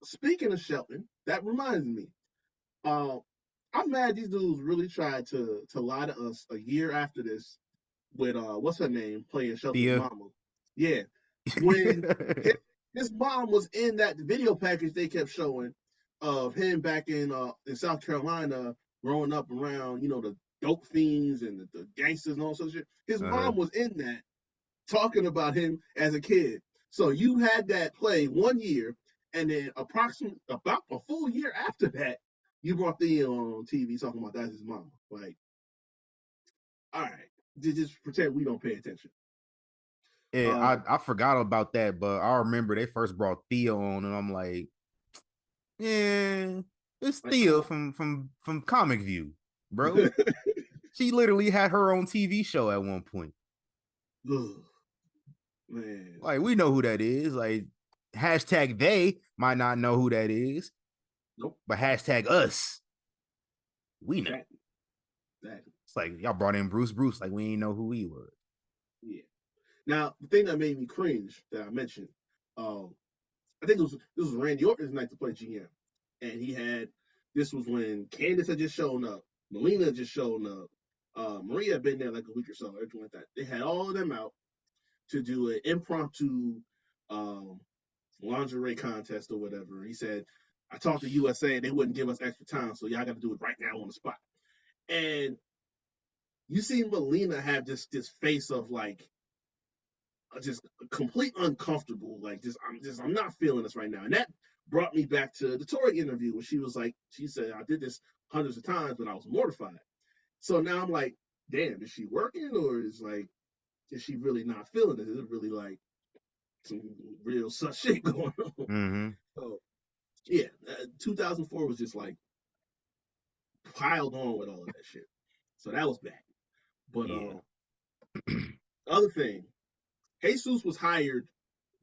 Speaking of Shelton, that reminds me. Uh, I'm mad these dudes really tried to lie to us a year after this with what's her name playing Shelton's Thea. mama. Yeah, when his mom was in that video package they kept showing of him back in South Carolina growing up around the dope fiends and the gangsters and all sorts of shit. His uh-huh. mom was in that talking about him as a kid. So you had that play 1 year, and then approximately about a full year after that, you brought the on TV talking about that's his mama. Like, all right, just pretend we don't pay attention. Yeah, I forgot about that, but I remember they first brought Theo on, and I'm like, yeah, it's Like, Theo from Comic View, bro. She literally had her own TV show at one point. ugh, man, Like, we know who that is. Like, hashtag they might not know who that is, nope. but hashtag us, we know. Exactly. It's like y'all brought in Bruce, like we ain't know who he was. Yeah. Now the thing that made me cringe that I mentioned, I think this was Randy Orton's night to play GM, and he had this was when Candice had just shown up, Melina had just shown up, Maria had been there like a week or so, everything like that. They had all of them out to do an impromptu um, lingerie contest or whatever. He said, "I talked to USA and they wouldn't give us extra time, so y'all got to do it right now on the spot." And you see Melina have this face of like just complete uncomfortable. Like I'm not feeling this right now. And that brought me back to the Tori interview where she was like, she said, I did this hundreds of times, but I was mortified. So now I'm like, damn, is she working or is she really not feeling it? Is it really like some real such shit going on? Mm-hmm. So yeah, 2004 was just like piled on with all of that shit. So that was bad. But Yeah. other thing, Jesus was hired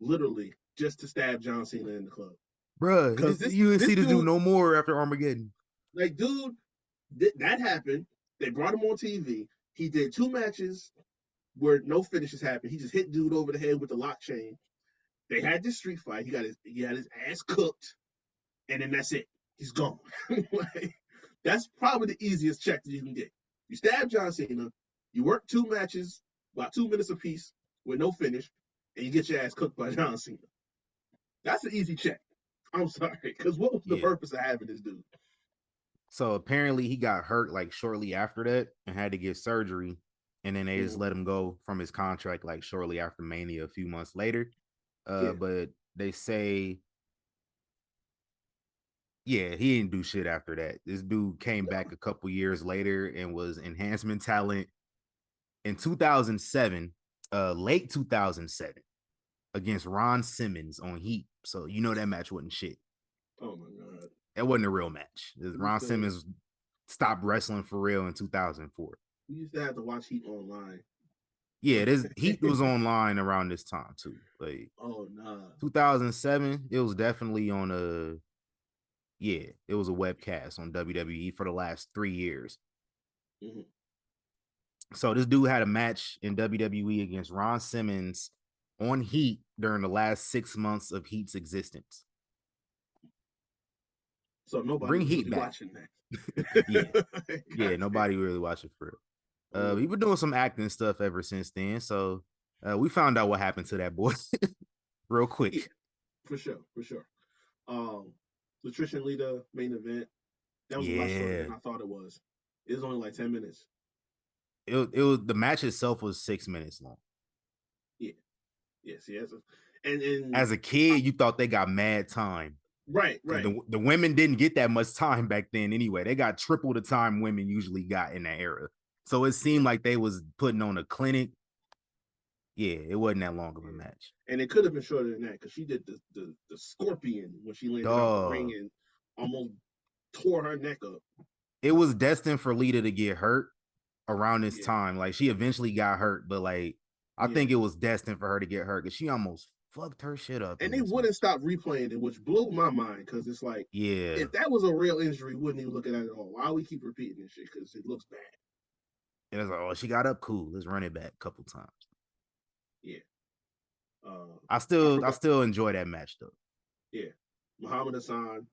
literally just to stab John Cena in the club. Bruh, you didn't see this dude no more after Armageddon. Like, dude, that happened. They brought him on TV. He did 2 matches where no finishes happened. He just hit dude over the head with the lock chain. They had this street fight. He got his ass cooked, and then that's it. He's gone. Like, that's probably the easiest check that you can get. You stab John Cena. You work 2 matches, about 2 minutes apiece, with no finish, and you get your ass cooked by John Cena. That's an easy check. I'm sorry, because what was the purpose of having this dude? So apparently he got hurt like shortly after that and had to get surgery. And then they just let him go from his contract like shortly after Mania a few months later. But they say, yeah, he didn't do shit after that. This dude came back a couple years later and was enhancement talent in 2007, late 2007, against Ron Simmons on Heat. So you know that match wasn't shit. Oh my god. It wasn't a real match. Ron Simmons stopped wrestling for real in 2004. We used to have to watch Heat online. Yeah, this Heat was online around this time too. Like, oh nah. 2007, it was definitely on it was a webcast on WWE for the last 3 years. Mm-hmm. So this dude had a match in WWE against Ron Simmons on Heat during the last 6 months of Heat's existence. So nobody Bring was Heat really back. watching that. yeah, nobody really watching for it. He been doing some acting stuff ever since then. So we found out what happened to that boy real quick. Yeah, for sure. The Trish and Lita main event, that was a lot shorter than I thought it was. It was only like 10 minutes. It was the match itself was 6 minutes long. Yeah. Yes, and as a kid, you thought they got mad time. Right. The women didn't get that much time back then anyway. They got triple the time women usually got in that era. So it seemed like they was putting on a clinic. Yeah, it wasn't that long of a match. And it could have been shorter than that because she did the scorpion when she landed out the ring and almost tore her neck up. It was destined for Lita to get hurt around this time. Like, she eventually got hurt, but like I think it was destined for her to get hurt because she almost fucked her shit up. And they wouldn't stop replaying it, which blew my mind because it's like, if that was a real injury, wouldn't even look at it at all. Why we keep repeating this shit? Because it looks bad. And it's like, oh, she got up, cool. Let's run it back a couple times. Yeah. I still enjoy that match though. Yeah. Muhammad Hassan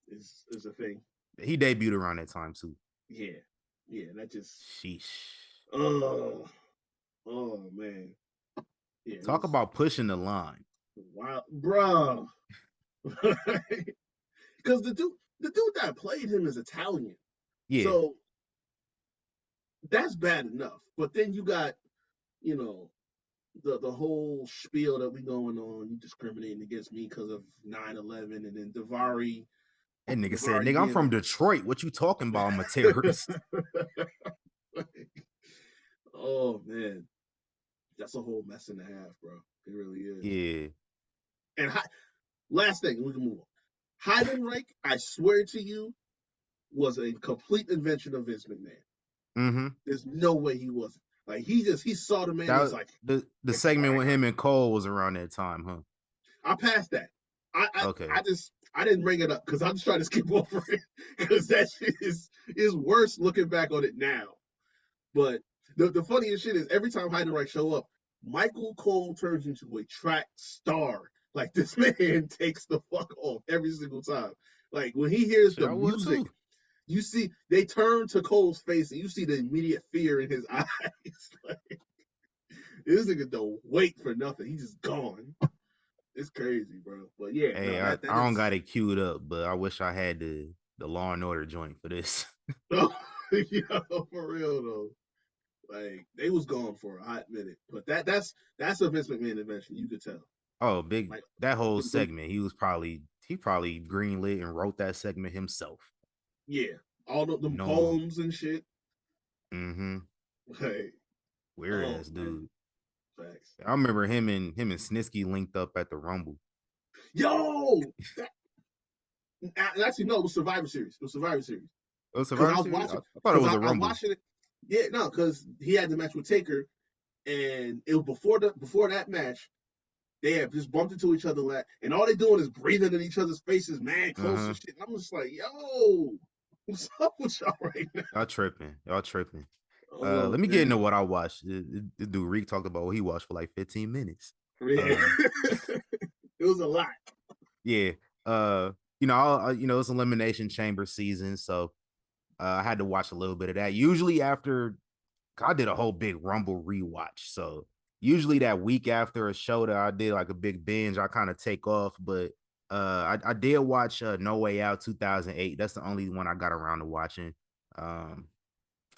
is a thing. He debuted around that time too. Yeah. That just sheesh. Oh man. Yeah. Talk about pushing the line. Wow, bro. Because the dude that played him is Italian. Yeah. So that's bad enough. But then you got, the whole spiel that we going on, you discriminating against me because of 9/11, and then That nigga said, Davari nigga, I'm being from Detroit. What you talking about? I'm a terrorist. Oh man, that's a whole mess and a half, bro. It really is. Yeah. And last thing, we can move on. Heidenreich, I swear to you, was a complete invention of Vince McMahon. Mm-hmm. There's no way he wasn't. Like he saw the man. He's like the segment with him and Cole was around that time, huh? I passed that. Okay. I didn't bring it up because I'm just trying to skip over it because that shit is worse looking back on it now. But the funniest shit is every time Heidenreich show up, Michael Cole turns into a track star. Like this man takes the fuck off every single time. Like when he hears Shit, the I would music, too. you see they turn to Cole's face and you see the immediate fear in his eyes. Like, this nigga don't wait for nothing. He's just gone. It's crazy, bro. But yeah, Hey, no, I that don't is got it queued up, but I wish I had the Law and Order joint for this. yo, for real though. Like they was gone for a hot minute, but that's a Vince McMahon invention. You could tell. Oh, big Like that whole segment. He probably greenlit and wrote that segment himself. Yeah, all of them No. poems and shit. Mm-hmm. Like, Weird ass dude. Facts. I remember him and Snitsky linked up at the Rumble. Yo, actually no, it was Survivor Series. It was Survivor Series. It was Survivor Series. I thought it was a Rumble. I was watching it. Yeah, no, because he had the match with Taker, and it was before that match. They have just bumped into each other, and all they doing is breathing in each other's faces, man, close and shit. And I'm just like, yo, what's up with y'all right now? Y'all tripping. Oh, let me get into what I watched. The dude Reek talked about what he watched for like 15 minutes. Yeah. It was a lot. Yeah. It's Elimination Chamber season, so I had to watch a little bit of that. Usually after I did a whole big Rumble rewatch. So usually that week after a show that I did like a big binge, I kind of take off. But I did watch No Way Out 2008. That's the only one I got around to watching.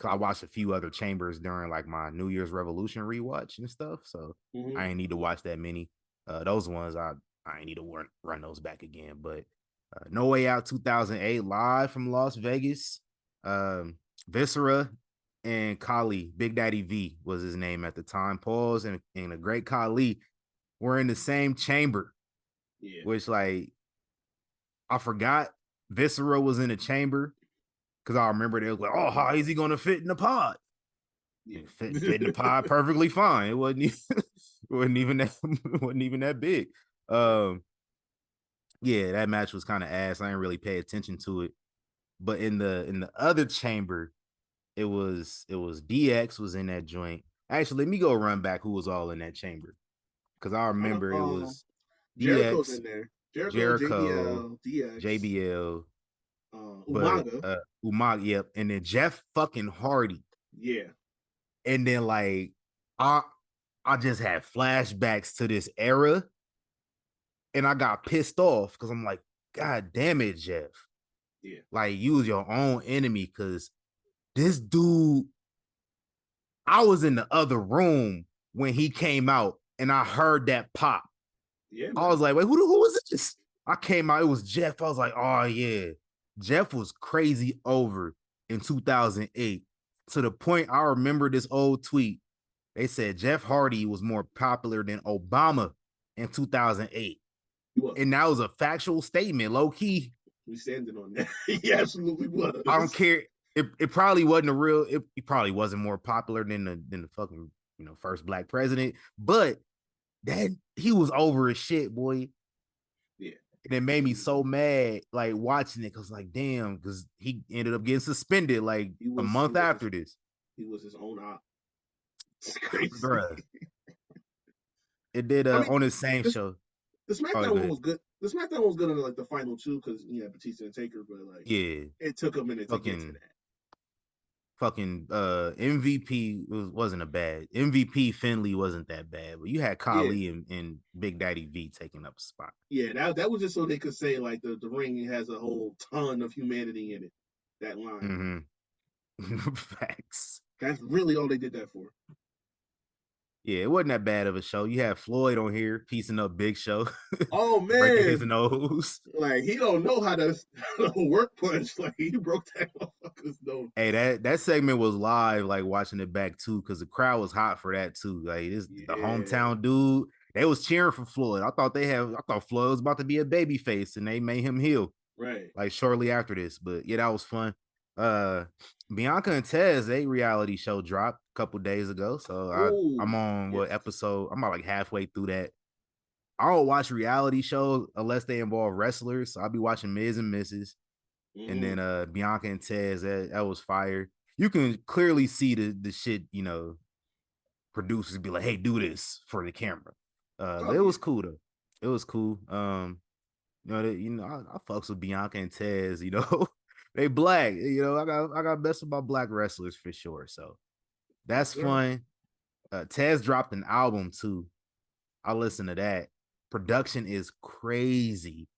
I watched a few other chambers during like my New Year's Revolution rewatch and stuff. So I ain't need to watch that many. Those ones I ain't need to run those back again. But No Way Out 2008 live from Las Vegas. Viscera and Kali, Big Daddy V was his name at the time. Pauls and the great Kali were in the same chamber. Yeah. Which like I forgot Viscera was in the chamber because I remember they was like, oh, how is he gonna fit in the pod? Yeah. Fit in the pod perfectly fine. It wasn't even that big. Yeah, that match was kind of ass. I didn't really pay attention to it. But in the other chamber, it was DX was in that joint. Actually, let me go run back who was all in that chamber. Because I remember it was Jericho's DX, in there. Jericho, JBL, DX, JBL, Umaga. Umaga, yep. And then Jeff fucking Hardy. Yeah. And then like I just had flashbacks to this era. And I got pissed off because I'm like, God damn it, Jeff. Yeah. Like you was your own enemy because this dude, I was in the other room when he came out and I heard that pop. Yeah, man. I was like, wait, who was this? I came out, it was Jeff. I was like, oh yeah. Jeff was crazy over in 2008 to the point I remember this old tweet. They said Jeff Hardy was more popular than Obama in 2008. And that was a factual statement, low key. We standing on that. He absolutely was. I don't care. It probably wasn't a real. It probably wasn't more popular than the fucking first black president, but that he was over his shit, boy. Yeah, and it made me so mad, like watching it, cause like damn, cause he ended up getting suspended like a month after this. He was his own op. It's crazy, bruh. It did on his same show. The SmackDown one was good. The SmackDown one was good in like the final two because you had Batista and Taker, but like it took a minute to get to that. Fucking MVP wasn't a bad MVP. Finley wasn't that bad, but you had Kali and Big Daddy V taking up a spot. Yeah, that was just so they could say like the ring has a whole ton of humanity in it. That line. Mm-hmm. Facts. That's really all they did that for. Yeah, it wasn't that bad of a show. You had Floyd on here piecing up Big Show, Oh breaking his man, nose. like he don't know how to work punch. Like he broke that motherfucker's nose. Hey, that segment was live, like watching it back too, because the crowd was hot for that too. Like the Yeah, hometown dude, they was cheering for Floyd. I thought Floyd was about to be a baby face, and they made him heel right. like shortly after this. But yeah, that was fun. Uh Bianca and Tez, a reality show dropped a couple days ago. So I'm Ooh, on yes. what episode? I'm about like halfway through that. I don't watch reality shows unless they involve wrestlers. So I'll be watching Miz and Mrs. And then Bianca and Tez, that was fire. You can clearly see the shit, producers be like, hey, do this for the camera. Oh But it yeah. was cool though. It was cool. I fucks with Bianca and Tez, they black, I got best of my black wrestlers for sure. So Yes, that's sir. fun. Tez dropped an album too. I listen to that. Production is crazy.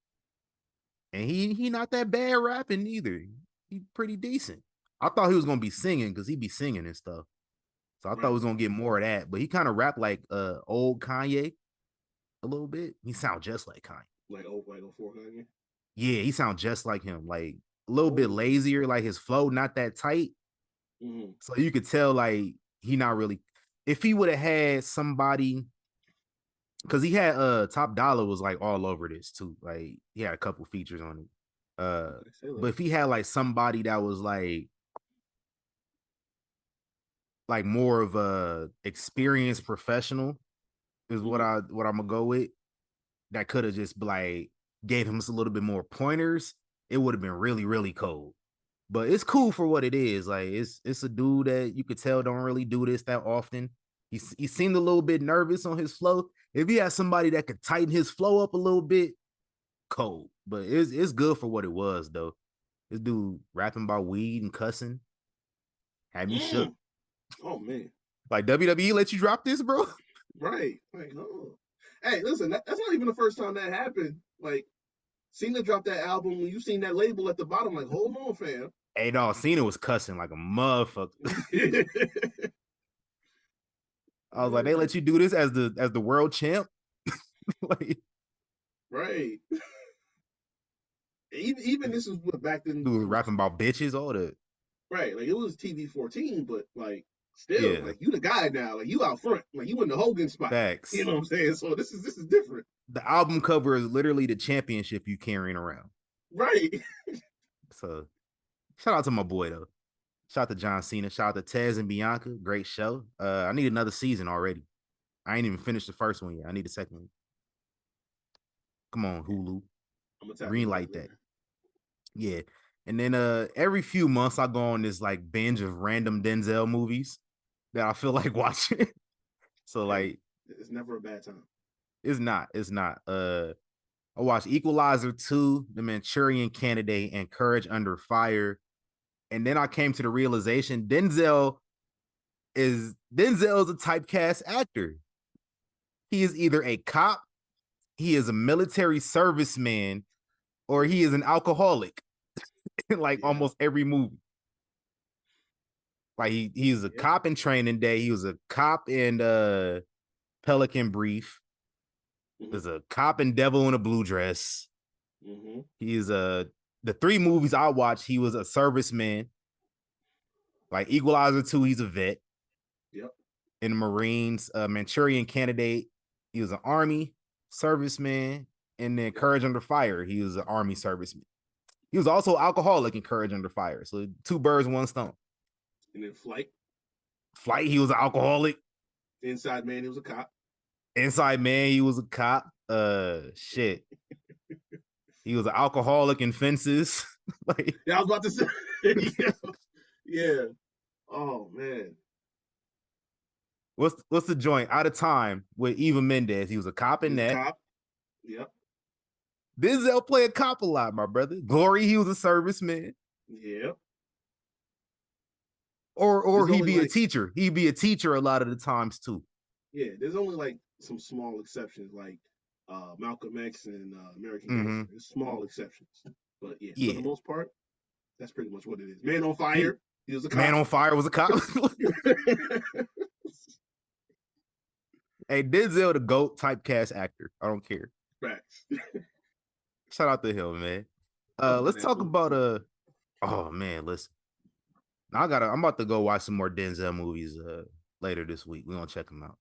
And he not that bad rapping either. He pretty decent. I thought he was gonna be singing because he be singing and stuff. So I thought we Right. was gonna get more of that. But he kind of rapped like old Kanye a little bit. He sound just like Kanye. Like 04 Kanye. Yeah, he sound just like him. Like a little bit Oh. lazier, like his flow not that tight. Mm-hmm. So you could tell like he not really. If he would have had somebody, because he had Top Dollar was like all over this too. Like he had a couple features on it. Okay, say But less. if he had like somebody that was like more of a experienced professional is what Mm-hmm. I'm gonna go with. That could have just like gave him a little bit more pointers. It would have been really really cold. But it's cool for what it is. Like it's a dude that you could tell don't really do this that often. He seemed a little bit nervous on his flow. If he had somebody that could tighten his flow up a little bit, cold. But it's good for what it was though. This dude rapping about weed and cussing had me shook. Mm. Oh man. Like WWE let you drop this, bro? Right. Like, oh. Hey, listen, that's not even the first time that happened. Like, Cena dropped that album when you seen that label at the bottom, like, hold on, fam. Hey, no, Cena was cussing like a motherfucker. I was like, they let you do this as the world champ? Like, right. Even this is what back then. dude was rapping about bitches, all that. Right. Like it was TV 14, but like still, Yeah, like you the guy now. Like you out front. Like you in the Hogan spot. You facts. know what I'm saying? So this is different. The album cover is literally the championship you carrying around. Right. So shout out to my boy though. Shout out to John Cena. Shout out to Tez and Bianca. Great show. I need another season already. I ain't even finished the first one yet. I need the second one. Come on, Hulu. I'm gonna tap Green into light that that. later. Yeah. And then every few months I go on this like binge of random Denzel movies that I feel like watching. So Hey, like it's never a bad time. it's not. It's not. I watched Equalizer 2, The Manchurian Candidate, and Courage Under Fire. And then I came to the realization Denzel is a typecast actor. He is either a cop, he is a military serviceman, or he is an alcoholic in like Yeah. almost every movie. Like he was a Yeah. cop in Training Day. He was a cop in Pelican Brief. Mm-hmm. There's a cop in Devil in a Blue Dress. Mm-hmm. He's the three movies I watched, he was a serviceman. Like Equalizer 2, he's a vet. Yep. In the Marines, Manchurian Candidate, he was an Army serviceman. And then Yep. Courage Under Fire, he was an Army serviceman. He was also alcoholic in Courage Under Fire. So two birds, one stone. And then Flight, he was an alcoholic. Inside Man, he was a cop. Inside Man, he was a cop. Shit. He was an alcoholic in Fences. Like, Yeah, I was about to say. Yeah. Yeah. Oh man. what's the joint? Out of Time with Eva Mendes. He was a cop in He was a that. cop. Yep. Denzel played a cop a lot, my brother. Glory, he was a serviceman. Yep. Or There's he'd only be a like teacher. He'd be a teacher a lot of the times too. yeah, there's only like some small exceptions, like Malcolm X and American Mhm. Gangster. There's small exceptions, but yeah, for Yeah. the most part, that's pretty much what it is. Man on He- Fire, he was a cop. Man on Fire was a cop. Hey, Denzel, the GOAT typecast actor. I don't care. Facts. Shout out to him, man. Let's talk about oh man, listen. I'm about to go watch some more Denzel movies later this week. We're gonna check them out.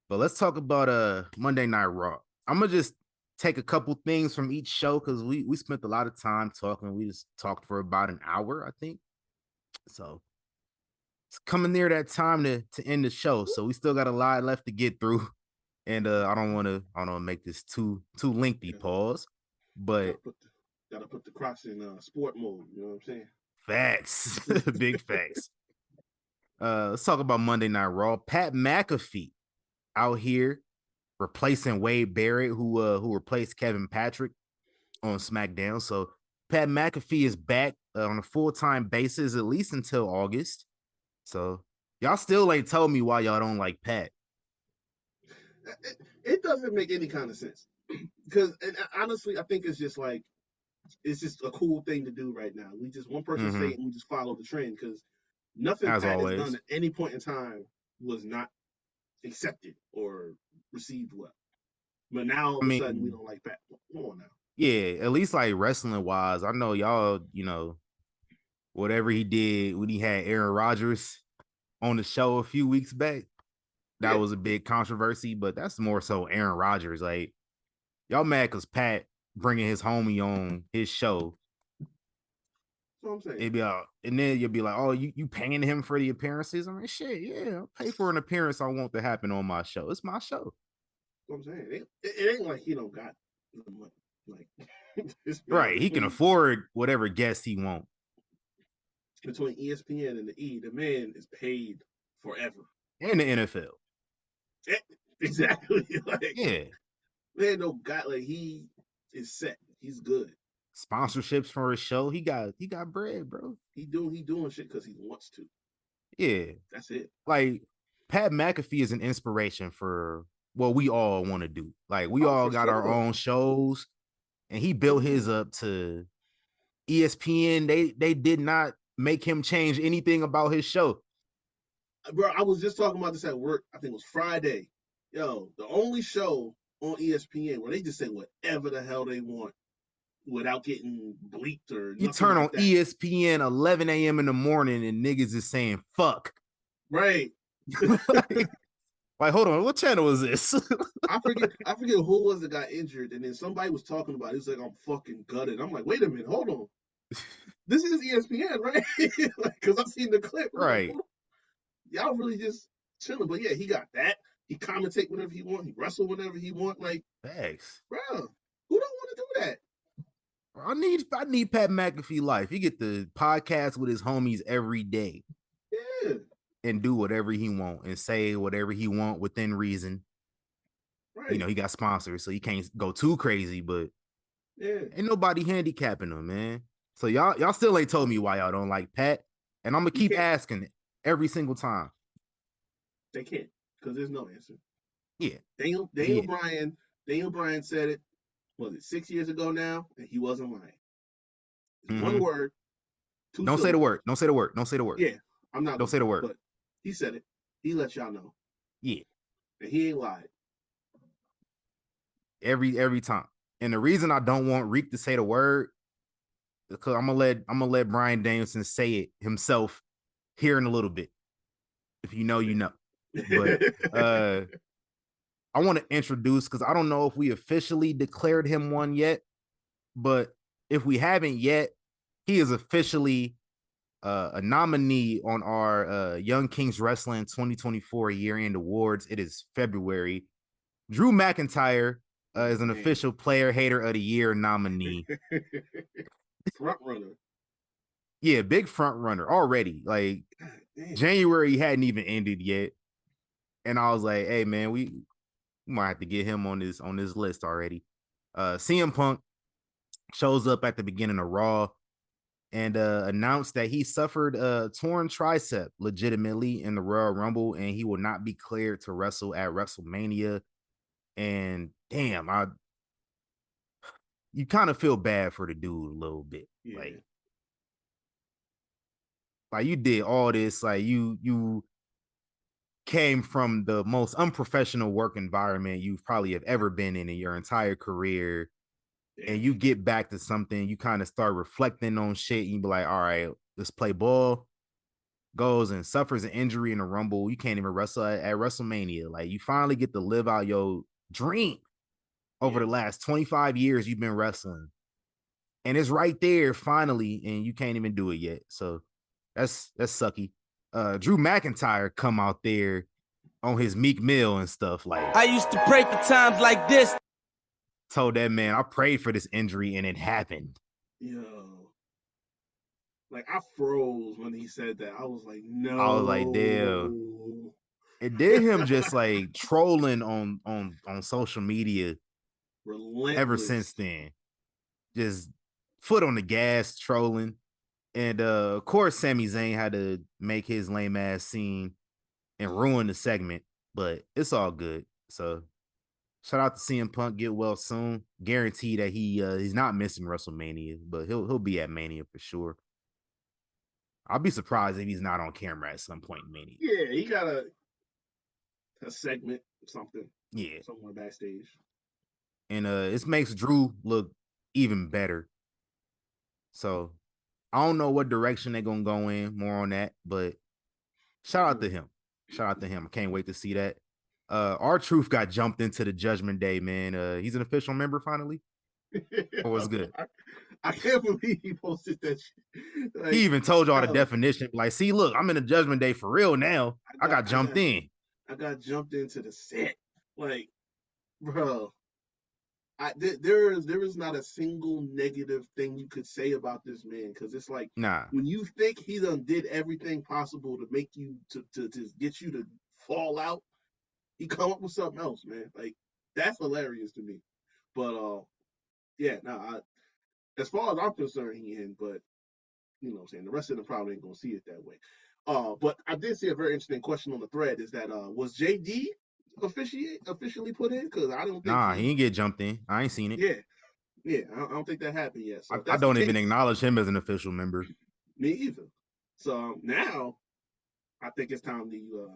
But let's talk about Monday Night Raw. I'm gonna just take a couple things from each show because we spent a lot of time talking. We just talked for about an hour, I think. So it's coming near that time to end the show. So we still got a lot left to get through. And I don't want to make this too lengthy. Pause. But gotta put the Crocs in sport mode. You know what I'm saying? Facts, big facts. Let's talk about Monday Night Raw. Pat McAfee out here replacing Wade Barrett, who replaced Kevin Patrick on SmackDown. So Pat McAfee is back on a full-time basis at least until August. So y'all still ain't told me why y'all don't like Pat. It doesn't make any kind of sense because honestly, I think it's just a cool thing to do right now. We just one person say it and we just follow the trend because nothing As Pat always. has done at any point in time was not accepted or received well. But now all of a sudden we don't like Pat. Come on now. Yeah, at least like wrestling wise, I know y'all, whatever he did when he had Aaron Rodgers on the show a few weeks back, that was a big controversy, but that's more so Aaron Rodgers. Like, y'all mad because Pat bringing his homie on his show. That's what I'm saying. It'd be and then you'll be like, oh, you paying him for the appearances? I mean, shit, yeah, I'll pay for an appearance I want to happen on my show. It's my show. That's what I'm saying. It ain't like he don't got money. Like, right, he can afford whatever guest he wants. Between ESPN and the E, the man is paid forever. And the NFL. Exactly. Yeah. Man, no God, he is set. He's good. Sponsorships for his show. He got bread, bro. He doing shit because he wants to. Yeah. That's it. Like, Pat McAfee is an inspiration for what we all want to do. Like, we all got our own shows, and he built his up to ESPN. They did not make him change anything about his show. Bro, I was just talking about this at work. I think it was Friday. Yo, the only show on ESPN where they just say whatever the hell they want without getting bleeped or you turn on ESPN 11 a.m. in the morning and niggas is saying fuck. Right. Like, hold on, what channel is this? I forget who was that got injured, and then somebody was talking about it. It's like, I'm fucking gutted. I'm like, wait a minute, hold on. This is ESPN, right? Because I've seen the clip. Right. Like, y'all really just chilling. But yeah, he got that. He commentate whatever he want. He wrestle whenever he want. Like, thanks. Bro, who don't want to do that? I need Pat McAfee life. He get the podcast with his homies every day. Yeah. And do whatever he want and say whatever he want within reason. Right. He got sponsors, so he can't go too crazy, but ain't nobody handicapping him, man. So y'all still ain't told me why y'all don't like Pat, and I'm gonna keep asking it every single time. They can't, because there's no answer. Yeah. Daniel Bryan said it, was it 6 years ago now, and he wasn't lying. One word. Don't say the word. Don't say the word. Don't say the word. Yeah, I'm not. Don't say the word. But he said it. He let y'all know. Yeah. And he ain't lied. Every time. And the reason I don't want Reek to say the word, because I'm gonna let Bryan Danielson say it himself here in a little bit. If you know, you know. But I want to introduce, because I don't know if we officially declared him one yet, but if we haven't yet, he is officially a nominee on our Young Kings Wrestling 2024 year-end awards. It is February. Drew McIntyre is an official Player Hater of the Year nominee. Front runner. Yeah, big front runner already. Like, January hadn't even ended yet, and I was like, "Hey, man, we might have to get him on this list already." CM Punk shows up at the beginning of Raw and announced that he suffered a torn tricep legitimately in the Royal Rumble, and he will not be cleared to wrestle at WrestleMania. And damn, you kind of feel bad for the dude a little bit. Yeah. Like you did all this, like you came from the most unprofessional work environment you've probably have ever been in your entire career, and you get back to something, you kind of start reflecting on shit, and you be like, all right, let's play ball. Goes and suffers an injury in a Rumble. You can't even wrestle at WrestleMania. Like, you finally get to live out your dream over the last 25 years you've been wrestling. And it's right there finally, and you can't even do it yet. So that's sucky. Drew McIntyre come out there on his Meek Mill and stuff. Like, I used to pray for times like this. Told that man, I prayed for this injury and it happened. Yo. Like, I froze when he said that. I was like, no. I was like, damn. It did him just like trolling on social media. Relentless. Ever since then. Just foot on the gas, trolling. And of course, Sami Zayn had to make his lame ass scene and ruin the segment, but it's all good. So shout out to CM Punk, get well soon. Guarantee that he's not missing WrestleMania, but he'll be at Mania for sure. I'll be surprised if he's not on camera at some point in Mania. Yeah, he got a segment, something. Yeah, somewhere backstage. And this makes Drew look even better. So I don't know what direction they're gonna go in. More on that, but shout out to him. Shout out to him. I can't wait to see that. R-Truth got jumped into the Judgment Day, man. He's an official member finally. Or was good. I can't believe he posted that shit. Like, he even told y'all the definition. Like, see, look, I'm in the Judgment Day for real now. I got jumped in. I got jumped into the set. Like, bro, there is not a single negative thing you could say about this man, because it's like, when you think he done did everything possible to make you to get you to fall out, he come up with something else, man. Like, that's hilarious to me. But yeah, as far as I'm concerned, he in, but you know what I'm saying, the rest of them probably ain't gonna see it that way. But I did see a very interesting question on the thread, is that was JD officially put in? Because I don't think he didn't get jumped in. I ain't seen it. Yeah, I don't think that happened yet. So I don't even acknowledge him as an official member. Me either. So now I think it's time to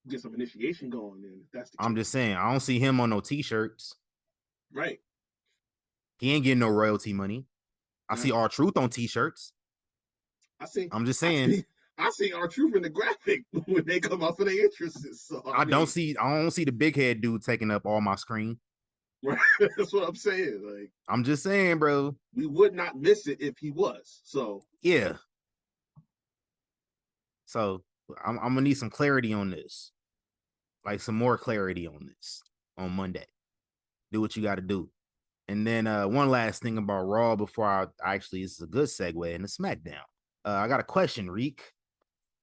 get some initiation going. And that's the case. I'm just saying, I don't see him on no t-shirts. Right. He ain't getting no royalty money. I see R-Truth on t-shirts. I'm just saying. I see R-Truth in the graphic when they come out for their entrances. So I don't see the big head dude taking up all my screen. Right. That's what I'm saying. Like, I'm just saying, bro. We would not miss it if he was. So yeah. So I'm gonna need some clarity on this. Like, some more clarity on this on Monday. Do what you got to do. And then one last thing about Raw before this is a good segue into SmackDown. I got a question, Reek.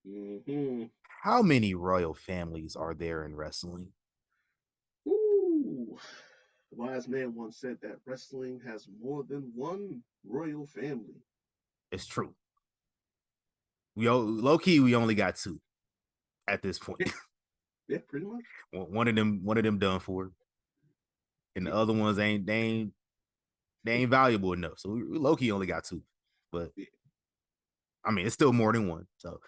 Mm-hmm. How many royal families are there in wrestling? Ooh. The wise man once said that wrestling has more than one royal family. It's true. Low key, we only got two at this point. Yeah, pretty much. One of them done for, and the other ones ain't valuable enough. So we low key only got two, but I mean, it's still more than one. So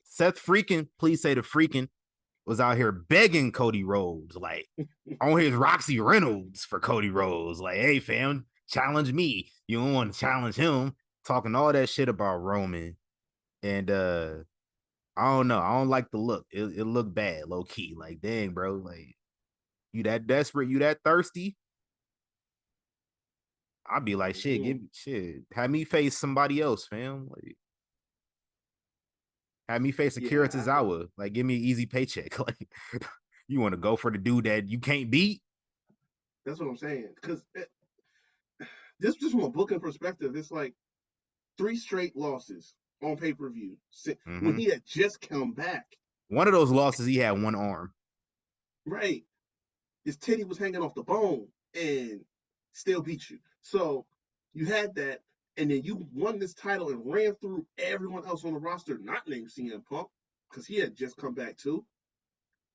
Seth Freakin', please say the Freakin', was out here begging Cody Rhodes, like on his Roxy Reynolds for Cody Rhodes, like, hey fam, challenge me. You don't want to challenge him, talking all that shit about Roman. And I don't know. I don't like the look. It looked bad, low key. Like, dang, bro. Like, you that desperate? You that thirsty? I'd be like, shit, have me face somebody else, fam. Like, have me face Akira Tozawa. Like, give me an easy paycheck. Like, you want to go for the dude that you can't beat? That's what I'm saying. Because this, just from a booking perspective, it's like 3 straight losses on pay-per-view when he had just come back. One of those losses, he had one arm. Right. His titty was hanging off the bone and still beat you. So you had that, and then you won this title and ran through everyone else on the roster, not named CM Punk, because he had just come back too.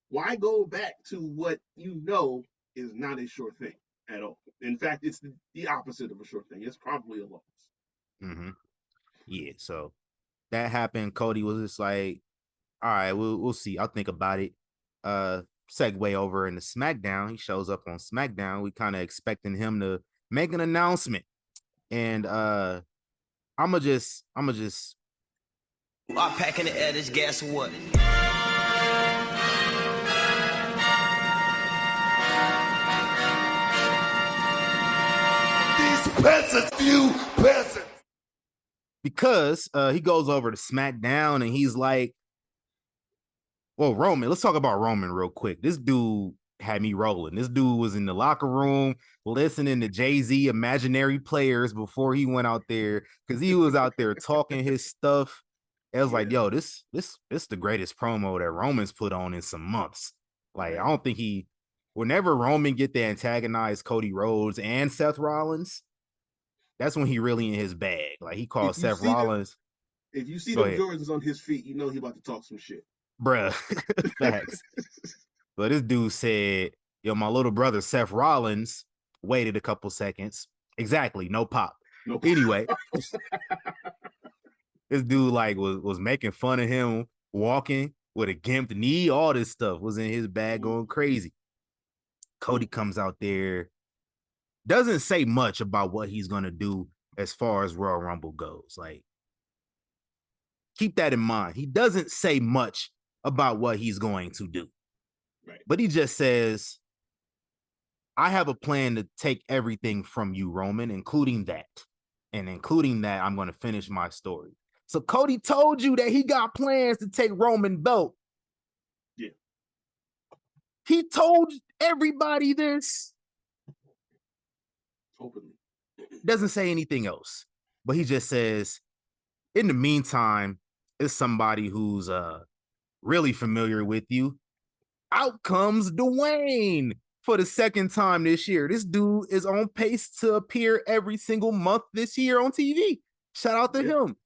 Why go back to what you know is not a sure thing at all? In fact, it's the opposite of a sure thing. It's probably a loss. Yeah, so that happened. Cody was just like, All right, we'll see. I'll think about it. Segue over into SmackDown. He shows up on SmackDown. We kind of expecting him to make an announcement. And I'ma just I'm packing the air, this gas or what? These peasants, you peasants. Because he goes over to SmackDown and he's like, well, Roman, let's talk about Roman real quick. This dude had me rolling. This dude was in the locker room listening to Jay-Z imaginary players before he went out there, because he was out there talking his stuff. It was like, yo, this the greatest promo that Roman's put on in some months. Like, I don't think whenever Roman get to antagonize Cody Rhodes and Seth Rollins, that's when he really in his bag. Like, he called Seth Rollins. If you see the Jordans on his feet, you know he about to talk some shit. Bruh, facts. But this dude said, yo, my little brother Seth Rollins waited a couple seconds. Exactly, no pop. Anyway, this dude like was making fun of him walking with a gimped knee. All this stuff was in his bag, going crazy. Cody comes out there, doesn't say much about what he's gonna do as far as Royal Rumble goes. Like, keep that in mind. He doesn't say much about what he's going to do. Right. But he just says, I have a plan to take everything from you, Roman, including that. And including that, I'm going to finish my story. So Cody told you that he got plans to take Roman belt. Yeah. He told everybody this. Openly. Doesn't say anything else. But he just says, in the meantime, it's somebody who's really familiar with you. Out comes Dwayne for the second time this year. This dude is on pace to appear every single month this year on TV. Shout out to him.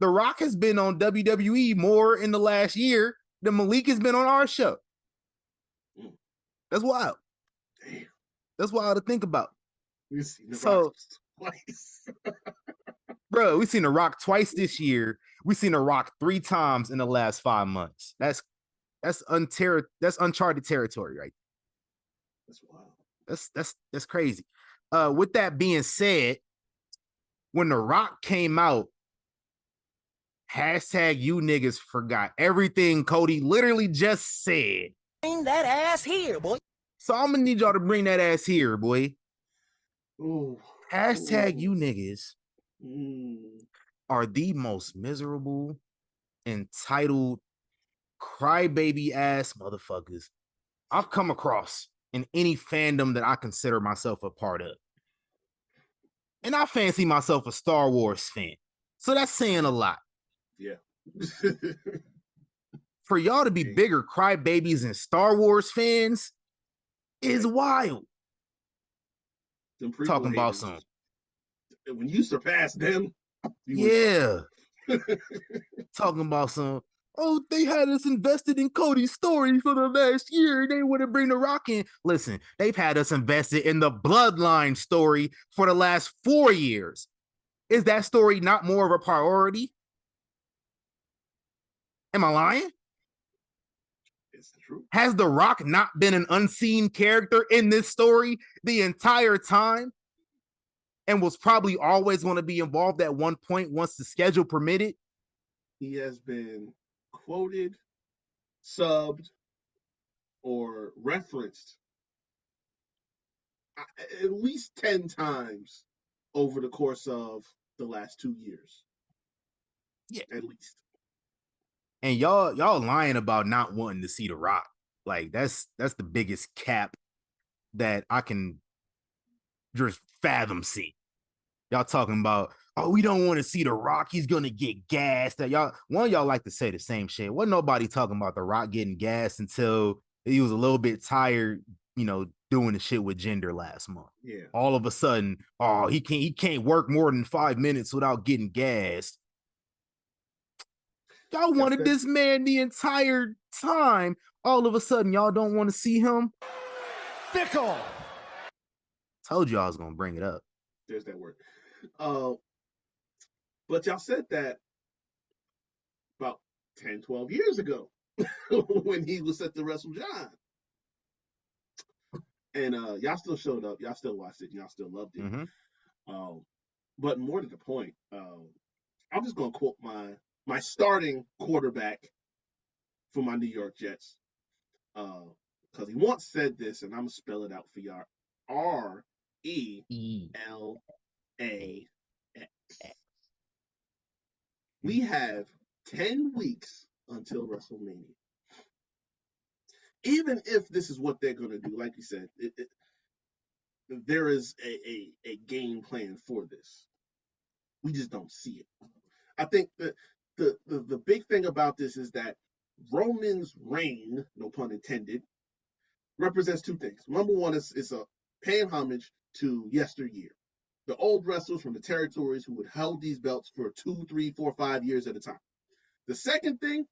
The Rock has been on WWE more in the last year than Malik has been on our show. That's wild. Damn. That's wild to think about. We've seen the Rock twice. Bro, we've seen The Rock twice this year. We've seen The Rock 3 times in the last 5 months. That's uncharted territory, right? That's wild. That's crazy. With that being said, when The Rock came out, hashtag you niggas forgot everything Cody literally just said. Bring that ass here, boy. So I'm gonna need y'all to bring that ass here, boy. Ooh. Hashtag you niggas are the most miserable, entitled, crybaby ass motherfuckers I've come across in any fandom that I consider myself a part of. And I fancy myself a Star Wars fan. So that's saying a lot. Yeah. For y'all to be bigger crybabies than Star Wars fans is wild. Talking about some. When you surpass them. Talking about some. Oh, they had us invested in Cody's story for the last year. They wouldn't bring The Rock in. Listen, they've had us invested in the Bloodline story for the last 4 years. Is that story not more of a priority? Am I lying? It's true. Has The Rock not been an unseen character in this story the entire time? And was probably always going to be involved at one point once the schedule permitted? He has been quoted, subbed, or referenced at least 10 times over the course of the last 2 years. Yeah. At least. And y'all lying about not wanting to see The Rock. Like, that's the biggest cap that I can just fathom see. Y'all talking about, oh, we don't want to see The Rock. He's gonna get gassed. That y'all like to say the same shit. Wasn't nobody talking about The Rock getting gassed until he was a little bit tired, doing the shit with Gender last month. Yeah. All of a sudden, oh, he can't work more than 5 minutes without getting gassed. Y'all wanted this man the entire time. All of a sudden, y'all don't want to see him. Fickle. Told you I was gonna bring it up. There's that word. But y'all said that about 10, 12 years ago when he was set to wrestle John. And y'all still showed up. Y'all still watched it. Y'all still loved it. Mm-hmm. But more to the point, I'm just going to quote my starting quarterback for my New York Jets. Because he once said this, and I'm going to spell it out for y'all. RELAX. We have 10 weeks until WrestleMania. Even if this is what they're going to do, like you said, there is a game plan for this. We just don't see it. I think that the big thing about this is that Roman's reign, no pun intended, represents two things. Number one is a paying homage to yesteryear. The old wrestlers from the territories who had held these belts for 2, 3, 4, 5 years at a time. The second thing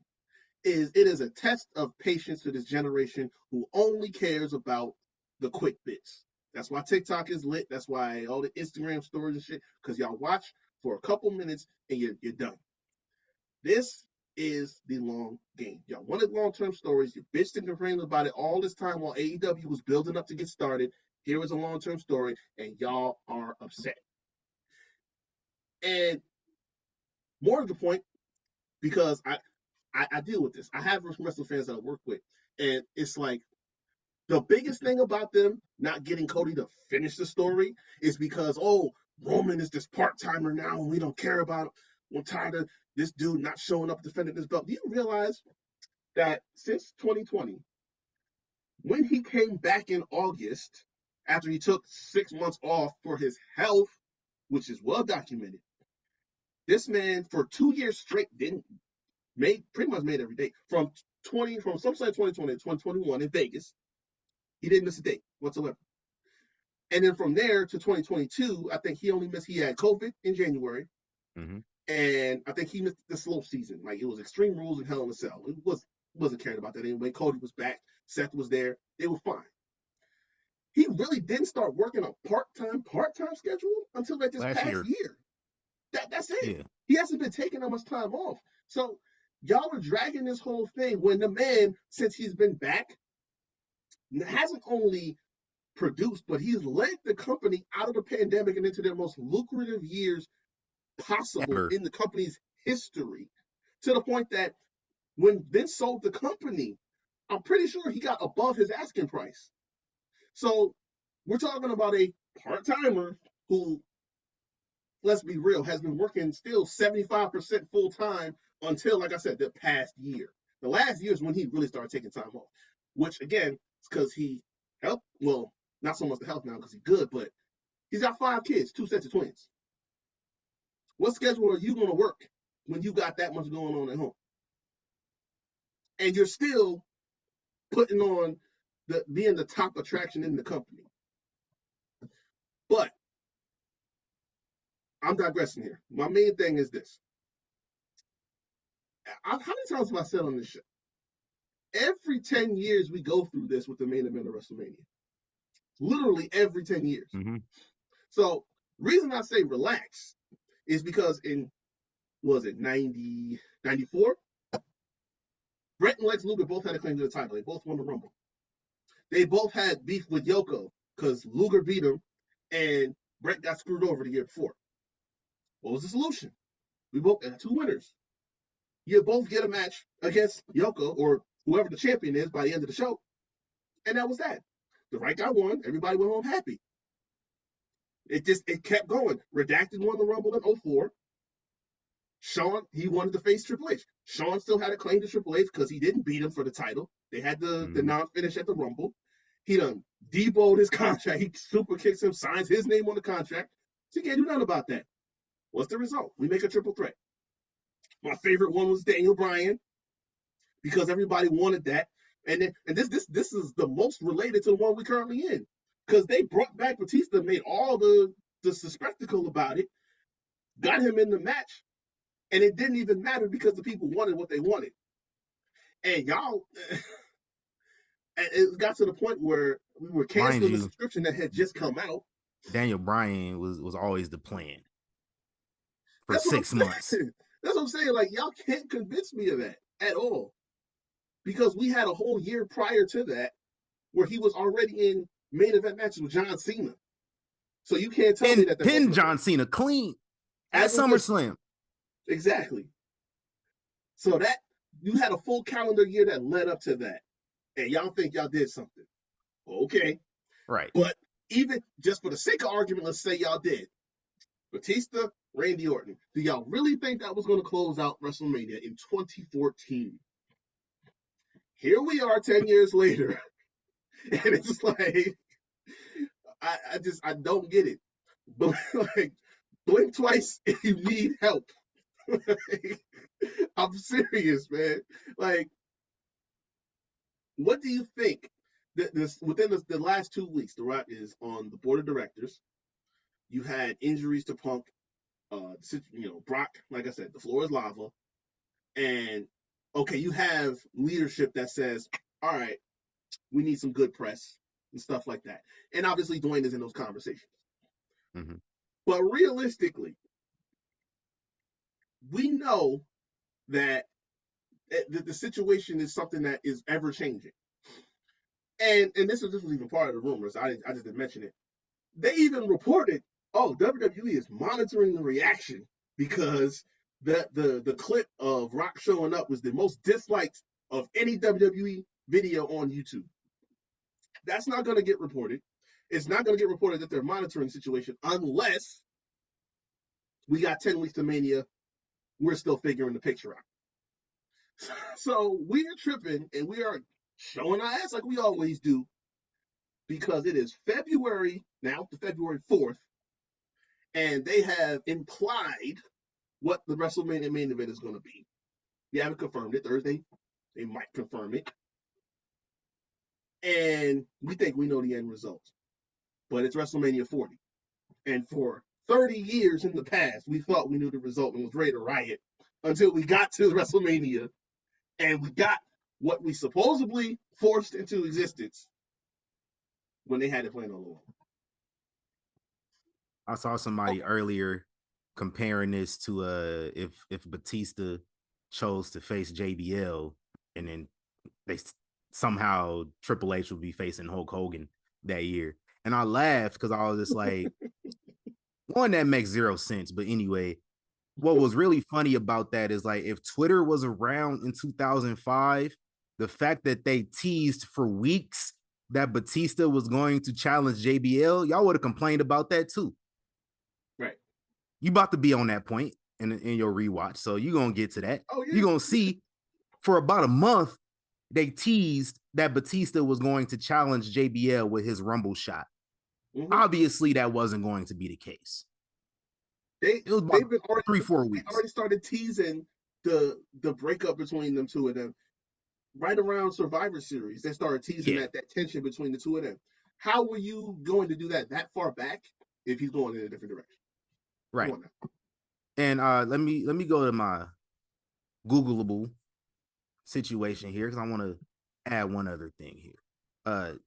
is it is a test of patience to this generation who only cares about the quick bits. That's why TikTok is lit. That's why all the Instagram stories and shit, because y'all watch for a couple minutes and you're done. This is the long game. Y'all wanted long-term stories. You bitched and complained about it all this time while AEW was building up to get started. Here is a long-term story, and y'all are upset. And more to the point, because I deal with this. I have wrestling fans that I work with, and it's like the biggest thing about them not getting Cody to finish the story is because, Roman is this part-timer now, and we don't care about him. We're tired of this dude not showing up defending this belt. Do you realize that since 2020, when he came back in August, after he took 6 months off for his health, which is well documented, this man for 2 years straight pretty much made every day. From SummerSlam 2020 to 2021 in Vegas, he didn't miss a date whatsoever. And then from there to 2022, I think he had COVID in January. Mm-hmm. And I think he missed the slow season. Like, it was Extreme Rules and Hell in a Cell. It wasn't caring about that anyway. Cody was back. Seth was there. They were fine. He really didn't start working a part-time schedule until like this past year. That's it. Yeah. He hasn't been taking that much time off. So y'all are dragging this whole thing when the man, since he's been back, hasn't only produced, but he's led the company out of the pandemic and into their most lucrative years possible in the company's history, to the point that when Vince sold the company, I'm pretty sure he got above his asking price. So we're talking about a part-timer who, let's be real, has been working still 75% full-time until, like I said, the past year. The last year is when he really started taking time off, which, again, is because he helped. Well, not so much the health now because he's good, but he's got 5 kids, 2 sets of twins. What schedule are you going to work when you got that much going on at home? And you're still putting on being the top attraction in the company. But I'm digressing here. My main thing is this. How many times have I said on this show? Every 10 years we go through this with the main event of WrestleMania. Literally every 10 years. Mm-hmm. So reason I say relax is because in, 94? Bret and Lex Luger both had a claim to the title. They both won the Rumble. They both had beef with Yoko because Luger beat him and Bret got screwed over the year before. What was the solution? We both had 2 winners. You both get a match against Yoko or whoever the champion is by the end of the show. And that was that. The right guy won. Everybody went home happy. It kept going. Redacted won the Rumble in 04. Shawn, he wanted to face Triple H. Shawn still had a claim to Triple H because he didn't beat him for the title. They had the non-finish at the Rumble. He done deboed his contract. He super kicks him, signs his name on the contract. So he can't do nothing about that. What's the result? We make a triple threat. My favorite one was Daniel Bryan because everybody wanted that. And this is the most related to the one we're currently in because they brought back Batista, made all the spectacle about it, got him in the match, and it didn't even matter because the people wanted what they wanted. And y'all, it got to the point where we were canceling the subscription that had just come out. Daniel Bryan was always the plan for 6 months. That's what I'm saying. Like, y'all can't convince me of that. at all. Because we had a whole year prior to that where he was already in main event matches with John Cena. So you can't tell me that pin John Cena clean at SummerSlam. Exactly. So that you had a full calendar year that led up to that. And y'all think y'all did something. Okay. Right. But even just for the sake of argument, let's say y'all did. Batista, Randy Orton. Do y'all really think that was going to close out WrestleMania in 2014? Here we are 10 years later. And it's like, I don't get it. But like, blink twice if you need help. I'm serious, man. Like, what do you think that within the last 2 weeks, The Rock is on the board of directors? You had injuries to Punk, Brock. Like I said, the floor is lava, and okay, you have leadership that says, "All right, we need some good press and stuff like that." And obviously, Dwayne is in those conversations. Mm-hmm. But realistically, we know that the situation is something that is ever changing. And this was even part of the rumors. I just didn't mention it. They even reported, oh, WWE is monitoring the reaction because the clip of Rock showing up was the most disliked of any WWE video on YouTube. That's not going to get reported. It's not going to get reported that they're monitoring the situation unless we got 10 weeks to Mania. We're still figuring the picture out. So we are tripping and we are showing our ass like we always do because it is February, now to February 4th, and they have implied what the WrestleMania main event is going to be. They haven't confirmed it. Thursday, they might confirm it. And we think we know the end result. But it's WrestleMania 40. And for 30 years in the past, we thought we knew the result and was ready to riot until we got to WrestleMania and we got what we supposedly forced into existence when they had it playing on the wall. I saw somebody earlier comparing this to if Batista chose to face JBL and then they somehow Triple H would be facing Hulk Hogan that year. And I laughed because I was just like, one, that makes zero sense. But anyway, what was really funny about that is like if Twitter was around in 2005, the fact that they teased for weeks that Batista was going to challenge JBL, y'all would have complained about that too. Right. You about to be on that point in your rewatch. So you're going to get to that. Oh, yeah. You're going to see for about a month, they teased that Batista was going to challenge JBL with his Rumble shot. Mm-hmm. Obviously, that wasn't going to be the case. They've been already 3-4 weeks. They already started teasing the breakup between them two of them. Right around Survivor Series, they started teasing that tension between the two of them. How were you going to do that far back if he's going in a different direction? Right. And let me go to my Googleable situation here because I want to add one other thing here.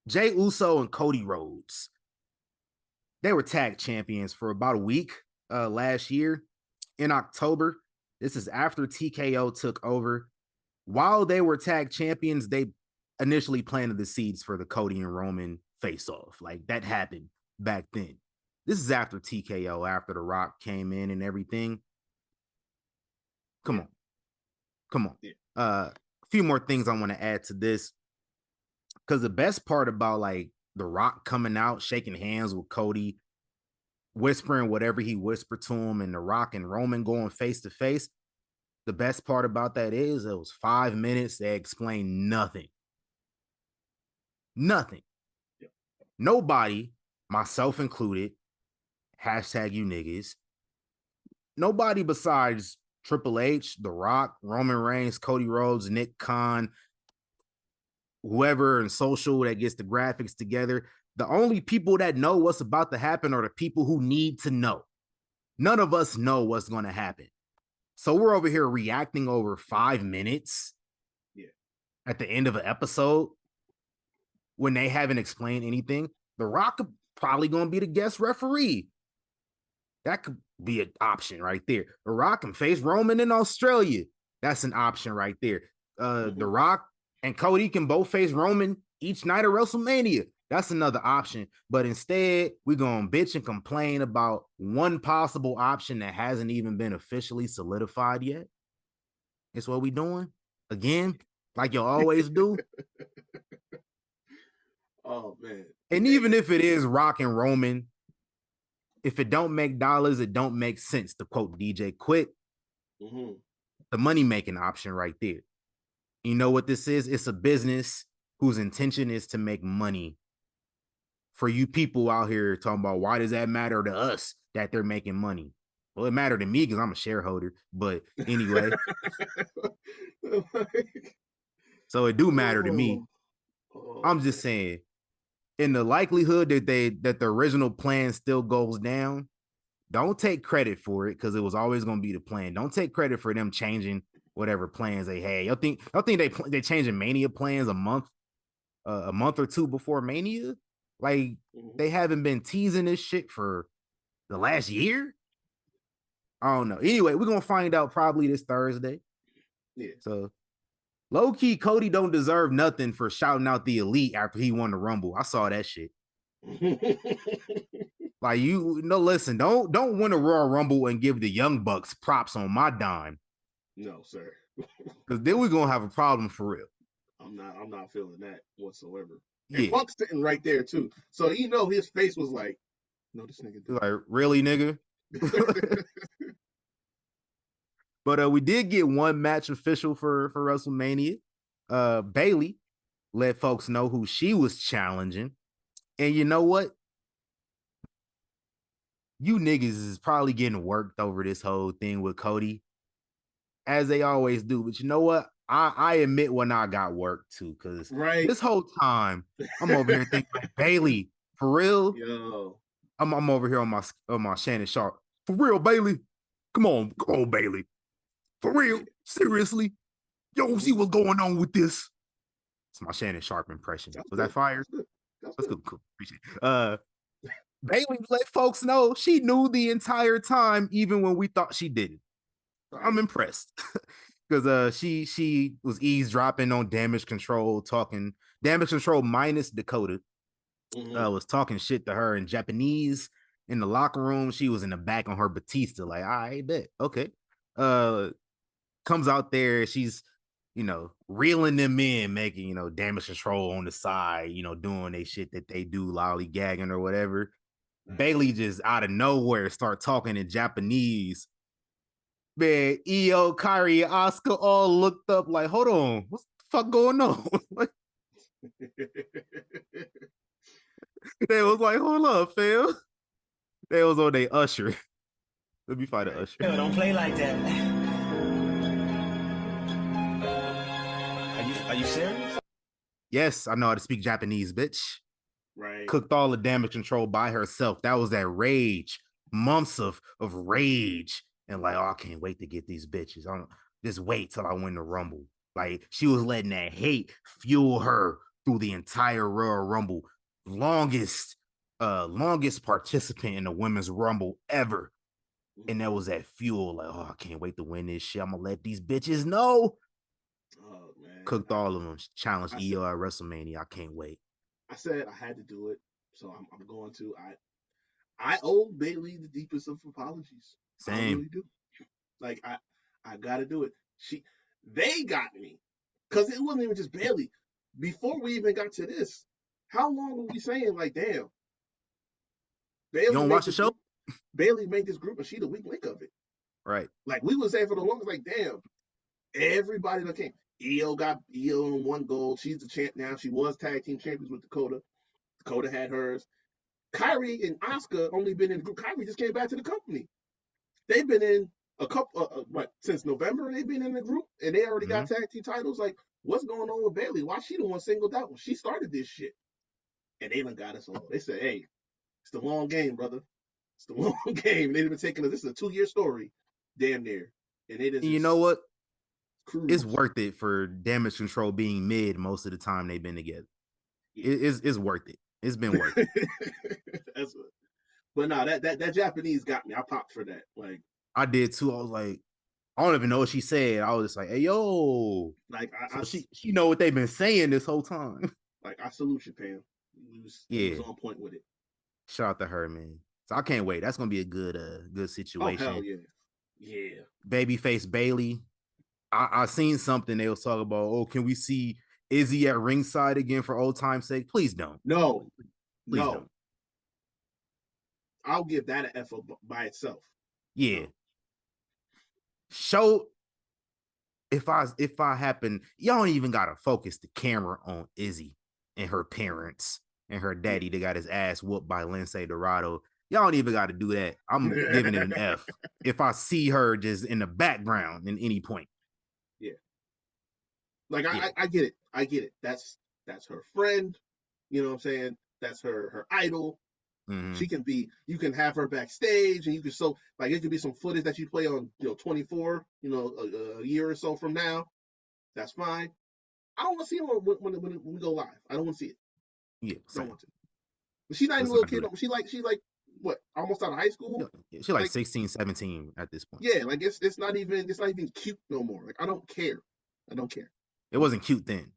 Jey Uso and Cody Rhodes, they were tag champions for about a week last year in October. This is after TKO took over. While they were tag champions, they initially planted the seeds for the Cody and Roman face-off. Like that happened back then. This is after TKO, after The Rock came in and everything. Come on. Yeah. A few more things I want to add to this. Because the best part about like The Rock coming out, shaking hands with Cody, whispering whatever he whispered to him, and The Rock and Roman going face to face. The best part about that is it was 5 minutes. They explained nothing. Nothing. Yeah. Nobody, myself included, hashtag you niggas, nobody besides Triple H, The Rock, Roman Reigns, Cody Rhodes, Nick Khan, whoever in social that gets the graphics together, the only people that know what's about to happen are the people who need to know. None of us know what's going to happen. So we're over here reacting over 5 minutes at the end of an episode when they haven't explained anything. The Rock probably going to be the guest referee. That could be an option right there. The Rock can face Roman in Australia. That's an option right there. The Rock and Cody can both face Roman each night of WrestleMania. That's another option. But instead, we're going to bitch and complain about one possible option that hasn't even been officially solidified yet. It's what we doing again, like you always do. Oh, man. And even if it is Rock and Roman, if it don't make dollars, it don't make sense, to quote DJ Quick. The money-making option right there. You know what this is? It's a business whose intention is to make money. For you people out here talking about why does that matter to us that they're making money? Well, it mattered to me because I'm a shareholder. But anyway, so it do matter to me. I'm just saying, in the likelihood that the original plan still goes down, don't take credit for it because it was always going to be the plan. Don't take credit for them changing whatever plans they had. Y'all think they changing Mania plans a month or two before Mania? Like they haven't been teasing this shit for the last year. I don't know. Anyway, we're gonna find out probably this Thursday. Yeah. So low key, Cody don't deserve nothing for shouting out the Elite after he won the Rumble. I saw that shit. Like listen, don't win a Royal Rumble and give the Young Bucks props on my dime. No, sir. Because then we're gonna have a problem for real. I'm not feeling that whatsoever. Yeah. And Punk's sitting right there too. So his face was like, no, this nigga did. Like, really, nigga? But we did get one match official for WrestleMania. Bayley let folks know who she was challenging. And you know what? You niggas is probably getting worked over this whole thing with Cody, as they always do. But you know what? I admit when I got worked too, because this whole time I'm over here thinking like, Bayley, for real? Yo. I'm over here on my Shannon Sharp. For real, Bayley? Come on, Bayley. For real? Seriously? Yo, see what's going on with this? It's my Shannon Sharp impression. Was that fire? That's good. Cool. Appreciate it. Bayley let folks know she knew the entire time, even when we thought she didn't. I'm impressed. Because she was eavesdropping on Damage Control, talking Damage Control minus Dakota. Was talking shit to her in Japanese in the locker room. She was in the back on her Batista, like, I bet. Okay. Comes out there, she's reeling them in, making, Damage Control on the side, doing they shit that they do, lollygagging or whatever. Bayley just out of nowhere start talking in Japanese. Man, Iyo, Kyrie, and Asuka all looked up like, hold on, what's the fuck going on? They was like, hold up, fam. They was on their Usher. Let me find an Usher. Yo, don't play like that. Are you serious? Yes, I know how to speak Japanese, bitch. Right. Cooked all the Damage Control by herself. That was that rage. Months of rage. And like, oh, I can't wait to get these bitches. I don't just wait till I win the Rumble. Like, she was letting that hate fuel her through the entire Royal Rumble. Longest participant in the Women's Rumble ever. And that was that fuel. Like, oh, I can't wait to win this shit. I'm gonna let these bitches know. Oh man. Cooked all of them. Challenged Iyo at WrestleMania. I can't wait. I said I had to do it, so I'm going to. I owe Bayley the deepest of apologies. Same. I really do. Like I gotta do it. They got me. Because it wasn't even just Bayley. Before we even got to this, how long were we saying, like, damn? Bayley, you don't watch the show? Bayley made this group and she the weak link of it. Right. Like, we were saying for the longest, like, damn, everybody that came. Iyo got on one gold. She's the champ now. She was tag team champions with Dakota. Dakota had hers. Kyrie and Asuka only been in the group. Kyrie just came back to the company. They've been in a couple, since November they've been in the group, and they already got tag team titles. Like, what's going on with Bayley? Why she the one singled out when she started this shit? And they done got us all. They said, hey, it's the long game, brother. It's the long game. They've been taking us. This is a 2-year story, damn near. And they just, you know what? Cruise. It's worth it for Damage Control being mid most of the time they've been together. Yeah. It's worth it. It's been worth it. That's what. But no, that Japanese got me. I popped for that. Like, I did too. I was like, I don't even know what she said. I was just like, hey, yo. Like So she know what they've been saying this whole time. Like, I salute you, Pam. He was on point with it. Shout out to her, man. So I can't wait. That's gonna be a good situation. Oh, hell yeah. Yeah. Babyface Bayley. I seen something they was talking about. Oh, can we see Izzy at ringside again for old time's sake? Please don't. No. Please don't. I'll give that an F by itself. Yeah. No. Show if I happen, y'all don't even gotta focus the camera on Izzy and her parents and her daddy that got his ass whooped by Lindsay Dorado. Y'all don't even got to do that. I'm giving it an F if I see her just in the background in any point. Yeah. Like, I get it. I get it. That's her friend. You know what I'm saying? That's her idol. Mm-hmm. You can have her backstage, and you can it could be some footage that you play on 24, a year or so from now. That's fine. I don't want to see her when we go live. I don't want to see it. Yeah, don't want to. But she's not even a little kid. She's like what? Almost out of high school. Yeah, she's like 16, 17 at this point. Yeah, like it's not even cute no more. Like, I don't care. It wasn't cute then.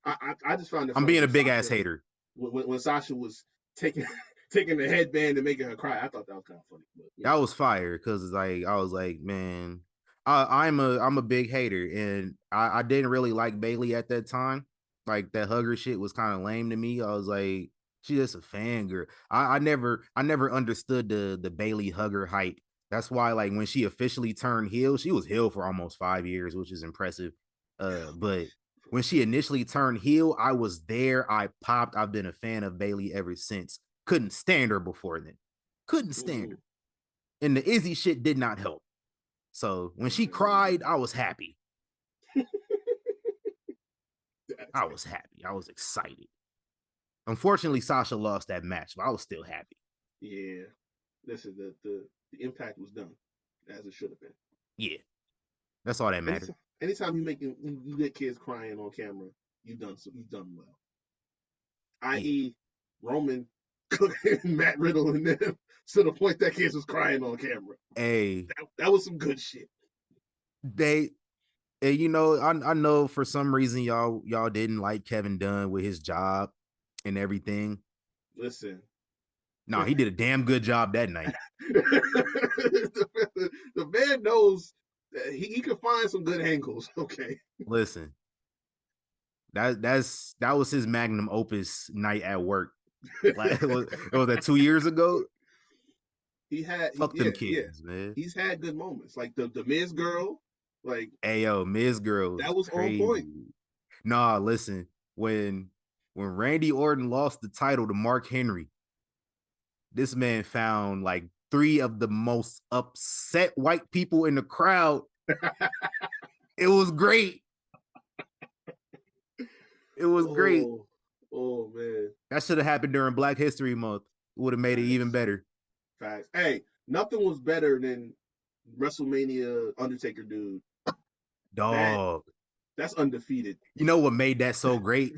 I just found it. I'm being a big ass hater. When Sasha was taking the headband and making her cry, I thought that was kind of funny. But, That was fire because like I was like, man, I'm a big hater, and I didn't really like Bayley at that time. Like, that hugger shit was kind of lame to me. I was like, she just a fangirl. I never understood the Bayley hugger hype. That's why, like, when she officially turned heel, she was heel for almost 5 years, which is impressive. But when she initially turned heel, I was there. I popped. I've been a fan of Bayley ever since. Couldn't stand her before then. Couldn't stand her. And the Izzy shit did not help. So when she cried, I was happy. I was happy. I was excited. Unfortunately, Sasha lost that match, but I was still happy. Yeah. Listen, the impact was done as it should have been. Yeah. That's all that mattered. Anytime you get kids crying on camera, you've done well. I.e., Roman, Matt Riddle, and them, to the point that kids was crying on camera. Hey, that was some good shit. I know for some reason y'all didn't like Kevin Dunn with his job and everything. Listen. No, he did a damn good job that night. the man knows that he can find some good angles. Okay. Listen. That was his magnum opus night at work. Like, it was that 2 years ago. Fuck them kids, man. He's had good moments, like the Miz girl. Like, hey, yo, Miz girl, that was crazy. On point. Nah, listen, when Randy Orton lost the title to Mark Henry, this man found like 3 of the most upset white people in the crowd. It was great. It was great. Oh man, that should have happened during Black History Month. It would have made it even better. Facts. Hey, nothing was better than WrestleMania Undertaker dude. Dog. That's undefeated. You know what made that so great?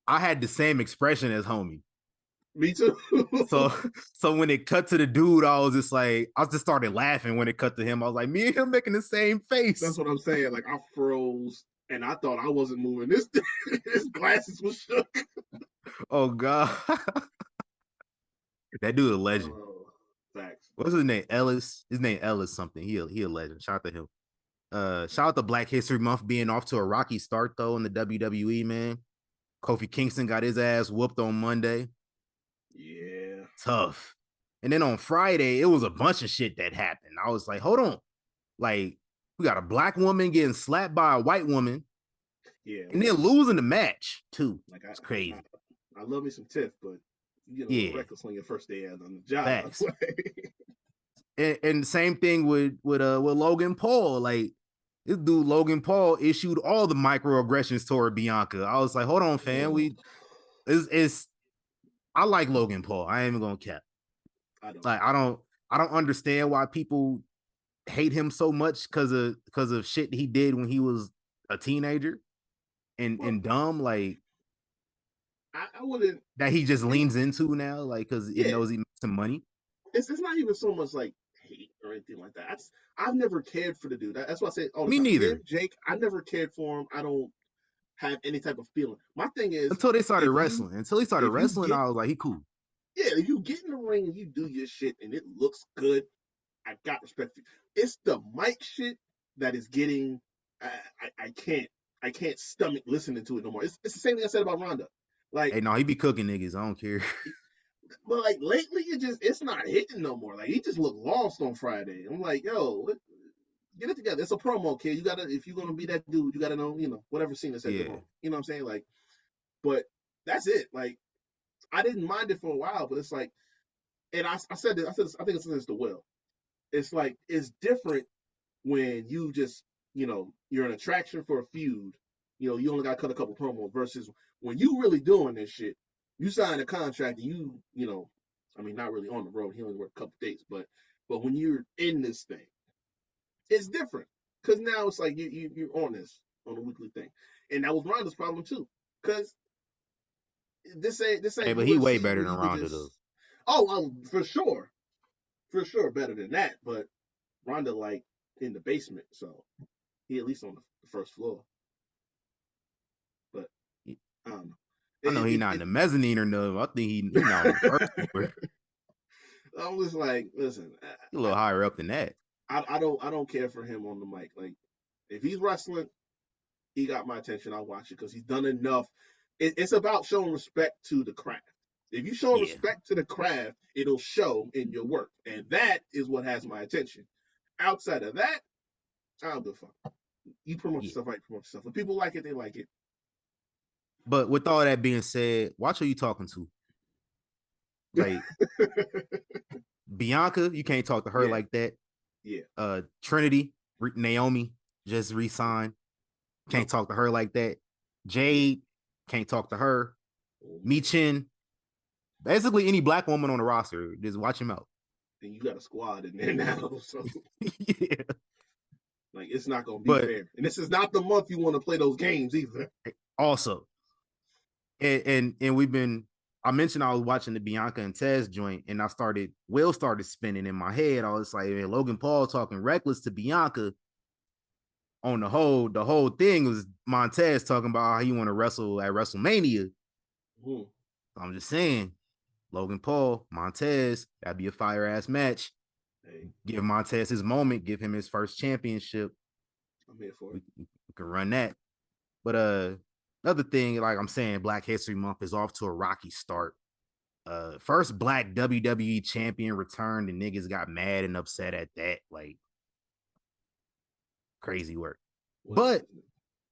I had the same expression as homie. Me too. so when it cut to the dude, I just started laughing when it cut to him. I was like, me and him making the same face. That's what I'm saying. Like, I froze and I thought I wasn't moving. His glasses was shook. Oh God. That dude a legend. Facts. What's his name? Ellis. His name Ellis something. He a legend. Shout out to him. Shout out to Black History Month being off to a rocky start though in the WWE, man. Kofi Kingston got his ass whooped on Monday. Yeah. Tough. And then on Friday, it was a bunch of shit that happened. I was like, hold on. Like, we got a black woman getting slapped by a white woman. Yeah. And then losing the match, too. Like, it's crazy. I love me some Tiff, but you get reckless on your first day on the job. and the same thing with Logan Paul. Like, this dude, Logan Paul, issued all the microaggressions toward Bianca. I was like, hold on, fam. I like Logan Paul. I ain't even gonna cap. I don't understand why people hate him so much because of shit he did when he was a teenager and dumb. Like, I wouldn't, that he just leans into now, like, because it knows he makes some money. It's not even so much like hate or anything like that. I've never cared for the dude. That's why I say all the Me time. neither. Him, Jake, I never cared for him. I don't have any type of feeling. My thing is until they started if wrestling. Until he started wrestling, I was like, he cool. Yeah, if you get in the ring and you do your shit and it looks good, I got respect for you. It's the mic shit that is getting. I can't stomach listening to it no more. It's the same thing I said about Ronda. Like, hey, no, he be cooking niggas. I don't care. but like lately, it's not hitting no more. Like he just looked lost on Friday. I'm like, yo, get it together. It's a promo, kid. You gotta, if you're gonna be that dude, you gotta know, whatever scene is at the moment. You know what I'm saying? Like, but that's it. Like, I didn't mind it for a while, but it's like, and I said this. I think I said this to Will. It's like it's different when you just, you're an attraction for a feud. You only got to cut a couple promos versus when you really doing this shit. You sign a contract and I mean, not really on the road. He only worked a couple days, but when you're in this thing, it's different because now it's like you're on a weekly thing, and that was Ronda's problem too. Because this ain't Hey, but he way UFC better where than you could Ronda just, though. oh, for sure better than that. But Ronda like in the basement, so he at least on the first floor. But I don't know. I know he not in the mezzanine or nothing. I think he not on the first floor. I'm just like, listen, He a little higher up than that. I don't care for him on the mic. Like, if he's wrestling, he got my attention. I'll watch it because he's done enough. It's about showing respect to the craft. If you show respect to the craft, it'll show in your work, and that is what has my attention. Outside of that, I don't give a fuck. You promote yourself, right? Promote yourself. If people like it, they like it. But with all that being said, watch who you talking to. Like Bianca, you can't talk to her like that. Yeah. Trinity, Naomi just re-signed. Can't talk to her like that. Jade, can't talk to her. Michin, basically any black woman on the roster, just watch him out. And you got a squad in there now, so yeah. Like, it's not gonna be fair. And this is not the month you want to play those games either. Also, and we've been, I mentioned I was watching the Bianca and Tez joint, and Will started spinning in my head. I was like, man, Logan Paul talking reckless to Bianca. On the whole thing was Montez talking about how he want to wrestle at WrestleMania. I'm just saying, Logan Paul, Montez, that'd be a fire ass match. Hey. Give Montez his moment, give him his first championship. I'm here for it. We can run that. But another thing, like I'm saying, Black History Month is off to a rocky start. First black WWE champion returned, and niggas got mad and upset at that. Like, crazy work. But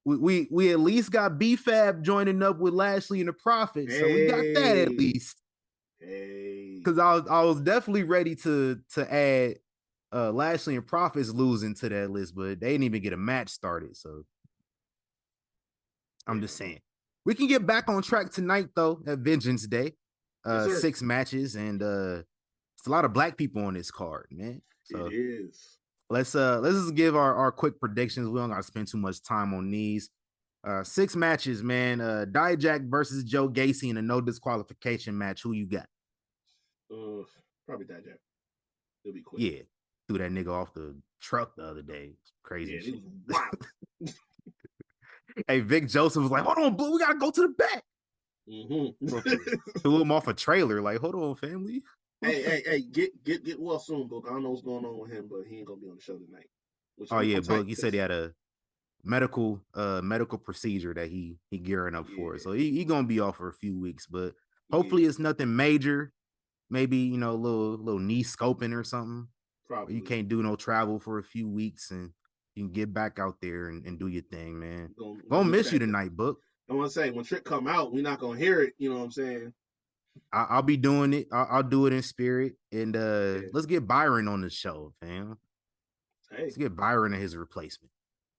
we at least got B-Fab joining up with Lashley and the Prophet, so we got that at least. Because I was definitely ready to add Lashley and Prophet's losing to that list, but they didn't even get a match started. So I'm just saying, we can get back on track tonight though at Vengeance Day. 6 matches, and it's a lot of black people on this card, man. So it is. Let's just give our quick predictions. We don't gotta spend too much time on these. 6 matches, man. Dijak versus Joe Gacy in a no disqualification match. Who you got? Probably Dijak. It'll be quick. Yeah, threw that nigga off the truck the other day. It's crazy. Yeah, it was wild. Hey, Vic Joseph was like, "Hold on, Blue, we gotta go to the back." Threw him off a trailer. Like, hold on, family. Hey, get well soon, Book. I don't know what's going on with him, but he ain't gonna be on the show tonight. Book. He said he had a medical procedure that he gearing up for. So he gonna be off for a few weeks, but hopefully it's nothing major. Maybe, a little knee scoping or something. Probably. You can't do no travel for a few weeks, and you can get back out there and do your thing, man. Gonna miss you tonight, Book. I want to say, when Trick come out, we're not gonna hear it. You know what I'm saying? I'll be doing it. I'll do it in spirit, and let's get Byron on the show, fam. Hey. Let's get Byron and his replacement.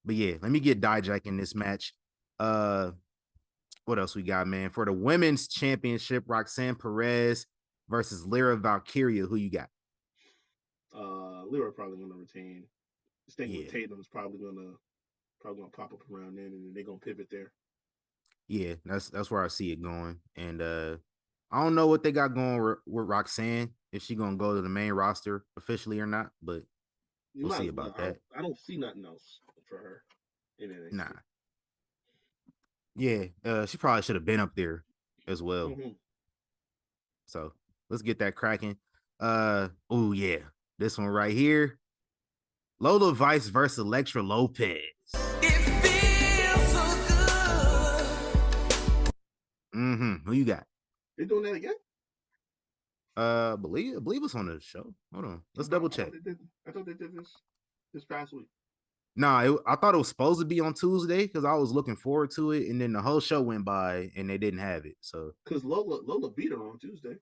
But yeah, let me get Dijak in this match. What else we got, man? For the women's championship, Roxanne Perez versus Lyra Valkyria. Who you got? Lyra probably gonna retain. This thing with Tatum is probably gonna pop up around then, and then they're gonna pivot there. Yeah, that's where I see it going. And I don't know what they got going with Roxanne, if she gonna go to the main roster officially or not, but You We'll might see as well. about that. I don't see nothing else for her in NXT. Nah. Yeah, she probably should have been up there as well. Mm-hmm. So let's get that cracking. Oh yeah, this one right here. Lola Vice versus Elektra Lopez. It feels so good. Who you got? They're doing that again? I believe it's on the show. Hold on, let's double check. I thought they did this past week. Nah, I thought it was supposed to be on Tuesday because I was looking forward to it, and then the whole show went by and they didn't have it. So because Lola beat her on Tuesday.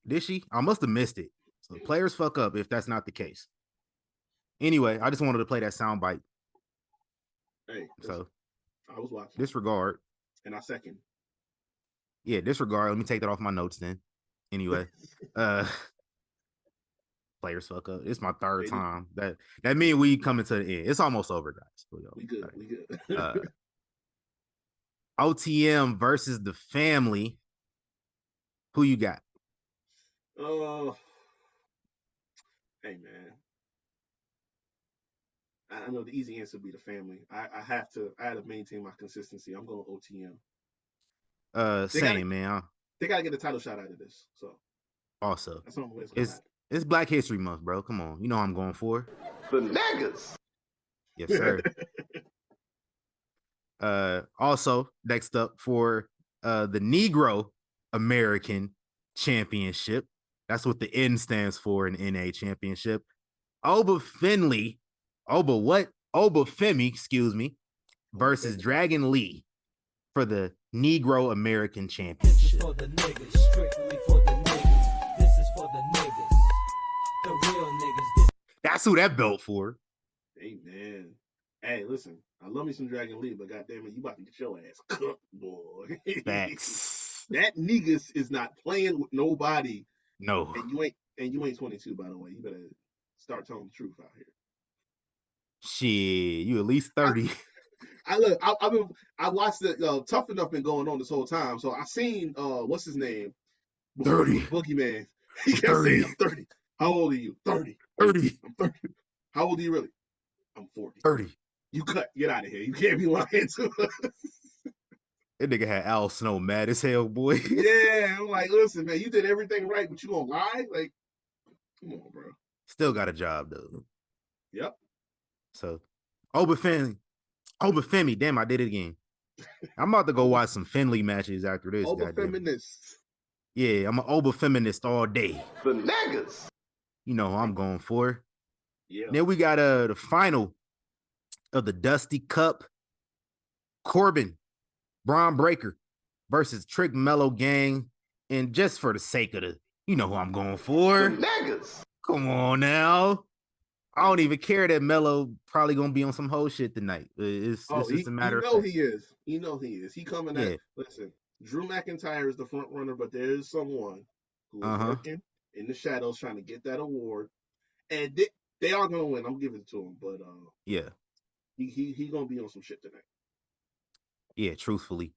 Did she? I must have missed it. So players fuck up if that's not the case. Anyway, I just wanted to play that sound bite. Hey, so I was watching. Disregard. And I second. Yeah, disregard. Let me take that off my notes then. Anyway, players fuck up. It's my third time. That means we coming to the end. It's almost over, guys. We good. We good. OTM versus the family. Who you got? Hey man. I know the easy answer would be the family. I had to maintain my consistency. I'm going OTM. Man. They gotta get a title shot out of this. So also that's not what's it's Black History Month, bro. Come on. You know what I'm going for. The niggas. Yes, sir. Also, next up for the Negro American Championship. That's what the N stands for in NA Championship. Oba Femi, excuse me, versus Dragon Lee for the Negro American Championship. This is for the niggas, strictly for the niggas. This is for the niggas, the real niggas. That's who that belt for. Hey man. Hey, listen, I love me some Dragon Lee, but goddamn it, you about to get your ass cooked, boy. Facts. That niggas is not playing with nobody. No. And you ain't 22, by the way. You better start telling the truth out here. Shit, you at least 30. I watched the Tough Enough been going on this whole time, so I seen what's his name? 30. Boogeyman. He kept saying, I'm 30. How old are you? 30. 30. I'm 30. How old are you really? I'm 40. 30. You get out of here. You can't be lying to us. That nigga had Al Snow mad as hell, boy. Yeah, I'm like, listen, man, you did everything right, but you gonna lie? Like, come on, bro. Still got a job though. Yep. So, Oba Femi, damn, I did it again. I'm about to go watch some Finley matches after this. Oba feminist. Yeah, I'm an Oba feminist all day. The niggas. You know who I'm going for. Yeah. Then we got the final of the Dusty Cup. Corbin, Braun Breaker versus Trick Mellow Gang. And just for the sake of you know who I'm going for. The niggas. Come on now. I don't even care that Mello probably gonna be on some whole shit tonight. It's just a matter of fact. He is. You know he is. He coming at listen, Drew McIntyre is the front runner, but there is someone who is working in the shadows trying to get that award. And they are gonna win. I'm giving it to him, but yeah. He gonna be on some shit tonight. Yeah, truthfully.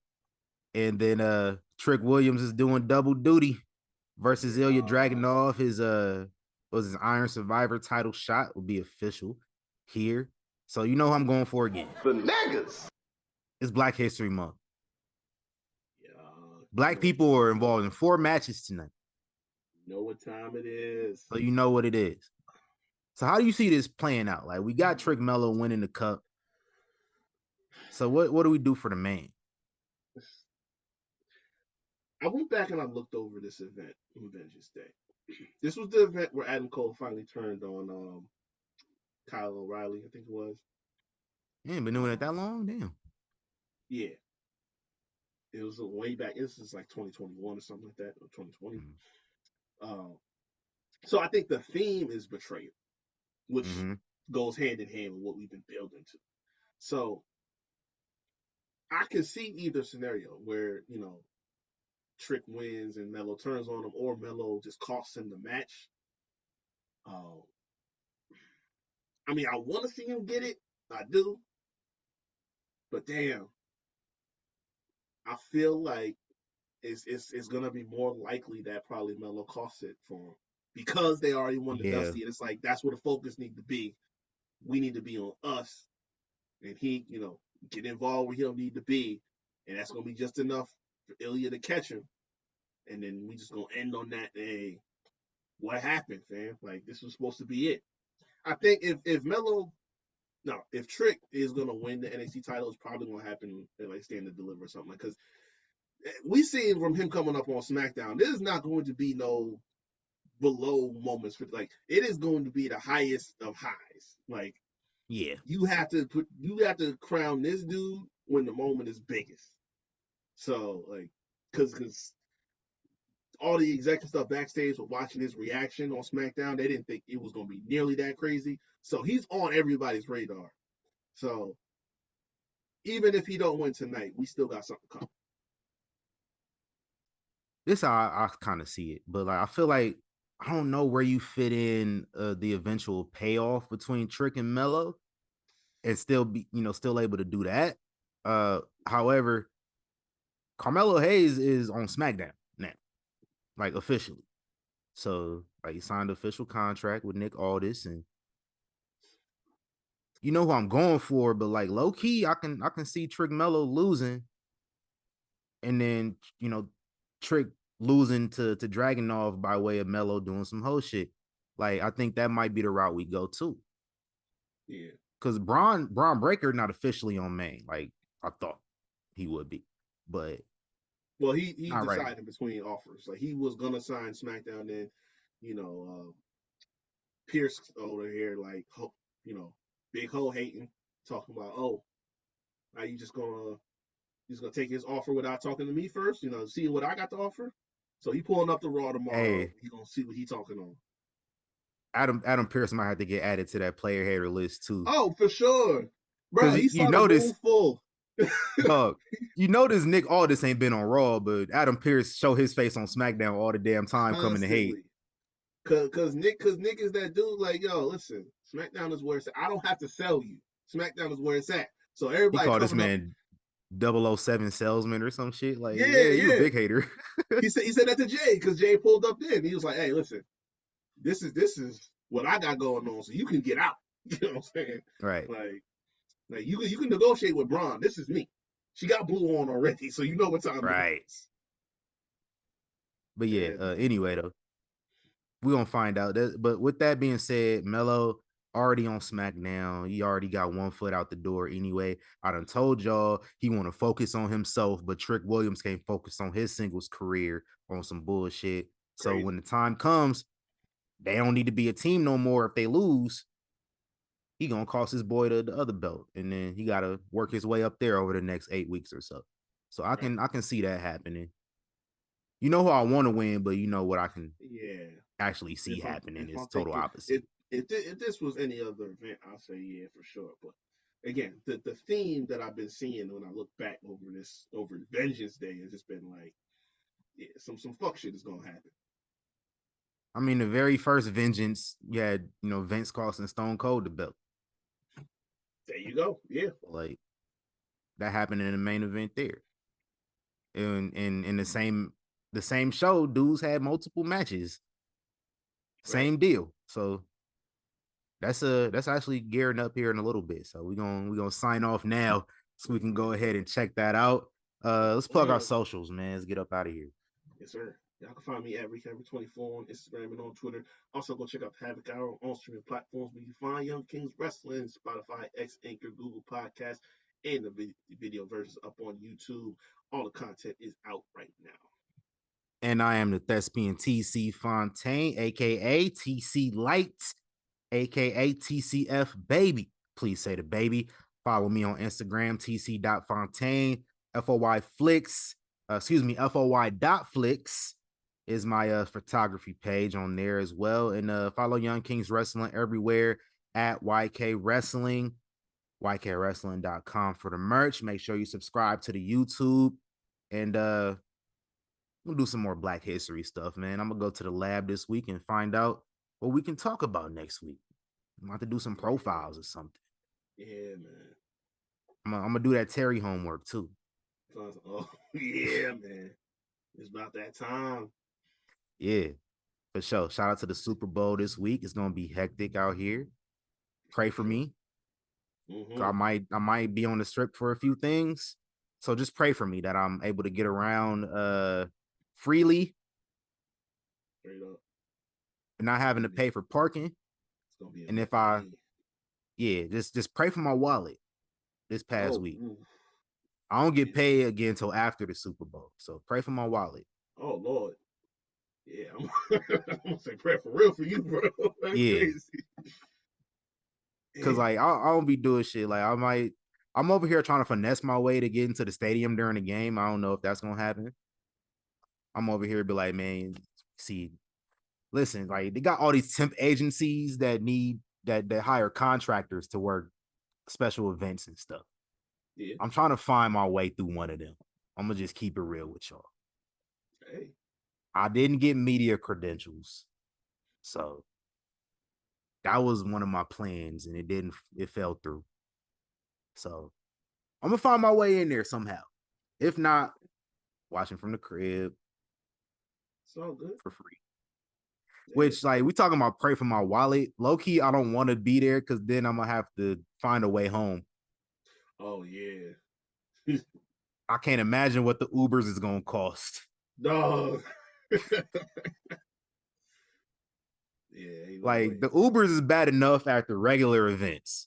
And then Trick Williams is doing double duty versus Ilya Dragunov. His Iron Survivor title shot will be official here. So you know who I'm going for again. The niggas. It's Black History Month. Yeah. Black people are involved in 4 matches tonight. You know what time it is. So you know what it is. So how do you see this playing out? Like, we got Trick Mello winning the cup. So what do we do for the man? I went back and I looked over this event on Vengeance Day. This was the event where Adam Cole finally turned on Kyle O'Reilly, I think it was. You ain't been doing it that long? Damn. Yeah. It was way back. This is like 2021 or something like that, or 2020. So I think the theme is betrayal, which goes hand in hand with what we've been building to. So I can see either scenario where, you know, Trick wins and Mello turns on him, or Mello just costs him the match. I mean, I want to see him get it. I do. But damn, I feel like it's gonna be more likely that probably Mello costs it for him. because they already won the Yeah. Dusty, and it's like that's where the focus need to be. We need to be on us, and he, get involved where he don't need to be, and that's gonna be just enough for Ilya to catch him, and then we just gonna end on that. Hey, what happened, fam? Like this was supposed to be it. I think if Trick is gonna win the NXT title, it's probably gonna happen like Stand to Deliver or something, because we seen from him coming up on SmackDown, there's not going to be no below moments for like it is going to be the highest of highs. Like Yeah. you have to crown this dude when the moment is biggest. So like because all the executive stuff backstage were watching his reaction on SmackDown, they didn't think it was going to be nearly that crazy. So he's on everybody's radar. So even if he don't win tonight, we still got something coming. This how I kind of see it, but like I feel like I don't know where you fit in the eventual payoff between Trick and Mello, and still be still able to do that. However, Carmelo Hayes is on SmackDown now, like officially. So like he signed an official contract with Nick Aldis, and you know who I'm going for, but like low key, I can see Trick Mello losing, and then Trick losing to Dragunov by way of Mello doing some whole shit. Like I think that might be the route we go to. Yeah, because Braun Breaker not officially on main like I thought he would be, but well he not decided right. between offers. Like he was gonna sign SmackDown, then Pierce over here like big hoe hating, talking about are you just gonna take his offer without talking to me first, see what I got to offer. So he pulling up the Raw tomorrow. Hey, He gonna see what he talking on. Adam Pierce might have to get added to that player hater list too. Oh, for sure, bro. Because He you saw the notice, room full. dog, you notice Nick Aldis ain't been on Raw, but Adam Pierce show his face on SmackDown all the damn time coming to hate. Cause Nick is that dude. Like, yo, listen, SmackDown is where it's at. I don't have to sell you. SmackDown is where it's at. So He everybody called this coming up. man 007 salesman or some shit. Like, Yeah, you a yeah. big hater. He said that to Jay because Jay pulled up then. He was like, hey, listen, this is what I got going on, so you can get out. You know what I'm saying? Right. Like you can negotiate with Braun. This is me. She got blue on already, so you know what time Right. it is. But yeah, anyway though, we're gonna find out. But with that being said, Melo already on SmackDown. He already got one foot out the door anyway. I done told y'all he want to focus on himself, but Trick Williams can't focus on his singles career on some bullshit. So when the time comes, they don't need to be a team no more. If they lose, he gonna cost his boy the other belt, and then he gotta work his way up there over the next 8 weeks or so. So I can see that happening. You know who I want to win, but you know what I can actually see happening is total opposite. If this was any other event, I'll say yeah for sure. But again, the theme that I've been seeing when I look back over Vengeance Day has just been like, some fuck shit is gonna happen. I mean, the very first Vengeance, you had Vince costing Stone Cold the belt. There you go. Yeah, like that happened in the main event there. And in the same show, dudes had multiple matches. Same deal. So that's actually gearing up here in a little bit. So we're gonna sign off now so we can go ahead and check that out. Let's plug our socials, man. Let's get up out of here. Yes, sir. Y'all can find me at Recapper24 on Instagram and on Twitter. Also, go check out Havoc Hour on streaming platforms where you find Young Kings Wrestling, Spotify, X, Anchor, Google Podcasts, and the video versions up on YouTube. All the content is out right now. And I am the thespian TC Fontaine, aka TC Light, aka TCF Baby. Please say the baby. Follow me on Instagram, tc.fontaine, FOY Flicks. FOY.Flicks is my photography page on there as well. And follow Young Kings Wrestling everywhere at YK Wrestling, YKWrestling.com for the merch. Make sure you subscribe to the YouTube. And we'll do some more Black History stuff, man. I'm gonna go to the lab this week and find out what we can talk about next week. I'm about to do some profiles or something. Yeah, man. I'm gonna do that Terry homework too. Oh, yeah, man. It's about that time. Yeah. For sure. Shout out to the Super Bowl this week. It's gonna be hectic out here. Pray for me. Mm-hmm. I might be on the strip for a few things. So just pray for me that I'm able to get around freely Straight up. and not having to pay for parking. It's gonna be And just pray for my wallet this past week. Ooh. I don't get paid again until after the Super Bowl. So pray for my wallet. Oh Lord. Yeah, I'm gonna say pray for real for you, bro. That's crazy. Cause like I don't be doing shit. Like I'm over here trying to finesse my way to get into the stadium during the game. I don't know if that's gonna happen. I'm over here be like, man, see, listen, like they got all these temp agencies that hire contractors to work special events and stuff. Yeah. I'm trying to find my way through one of them. I'm gonna just keep it real with y'all. Hey. I didn't get media credentials. So that was one of my plans and it fell through. So I'm gonna find my way in there somehow. If not, watching from the crib. It's all good. For free. Yeah. Which, like, we talking about pray for my wallet. Low key, I don't want to be there because then I'm gonna have to find a way home. Oh yeah. I can't imagine what the Ubers is gonna cost. No. Yeah, like the Ubers is bad enough at the regular events.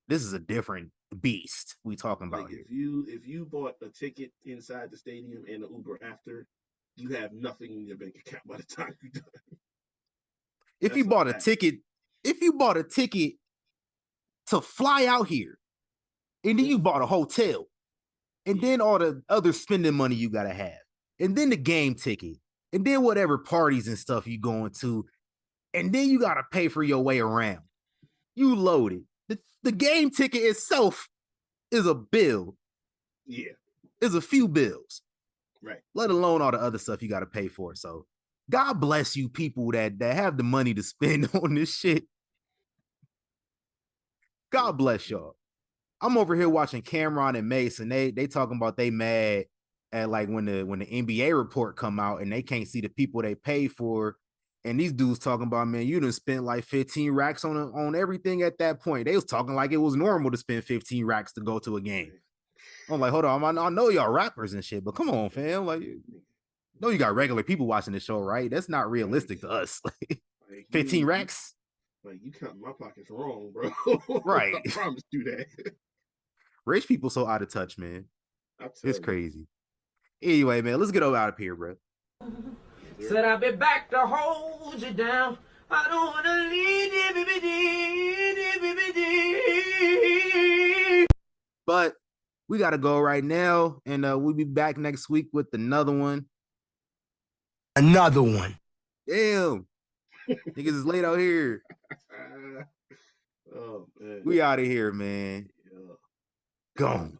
This is a different beast we talking about here. If you bought a ticket inside the stadium and an Uber after, you have nothing in your bank account by the time you're done. If you bought a ticket to fly out here, and then you bought a hotel, and then all the other spending money you gotta have, and then the game ticket, and then whatever parties and stuff you going to, and then you gotta pay for your way around. You loaded. The game ticket itself is a bill. Yeah. It's a few bills. Right. Let alone all the other stuff you gotta pay for. So God bless you people that have the money to spend on this shit. God bless y'all. I'm over here watching Cameron and Mason. They talking about they mad at like when the NBA report come out and they can't see the people they pay for. And these dudes talking about, man, you done spent like 15 racks on everything at that point. They was talking like it was normal to spend 15 racks to go to a game. I'm like, hold on, I know y'all rappers and shit, but come on, fam. Like, no, you got regular people watching the show, right? That's not realistic to us. 15 racks? Like, you counting my pockets wrong, bro. Right. I promise you that. Rich people so out of touch, man. It's crazy. Anyway, man, let's get out of here, bro. Said I'll be back to hold you down. I don't want to leave. But we got to go right now, and we'll be back next week with another one. Another one. Damn. Niggas is late out here. Oh, man. We out of here, man. Yeah. Gone.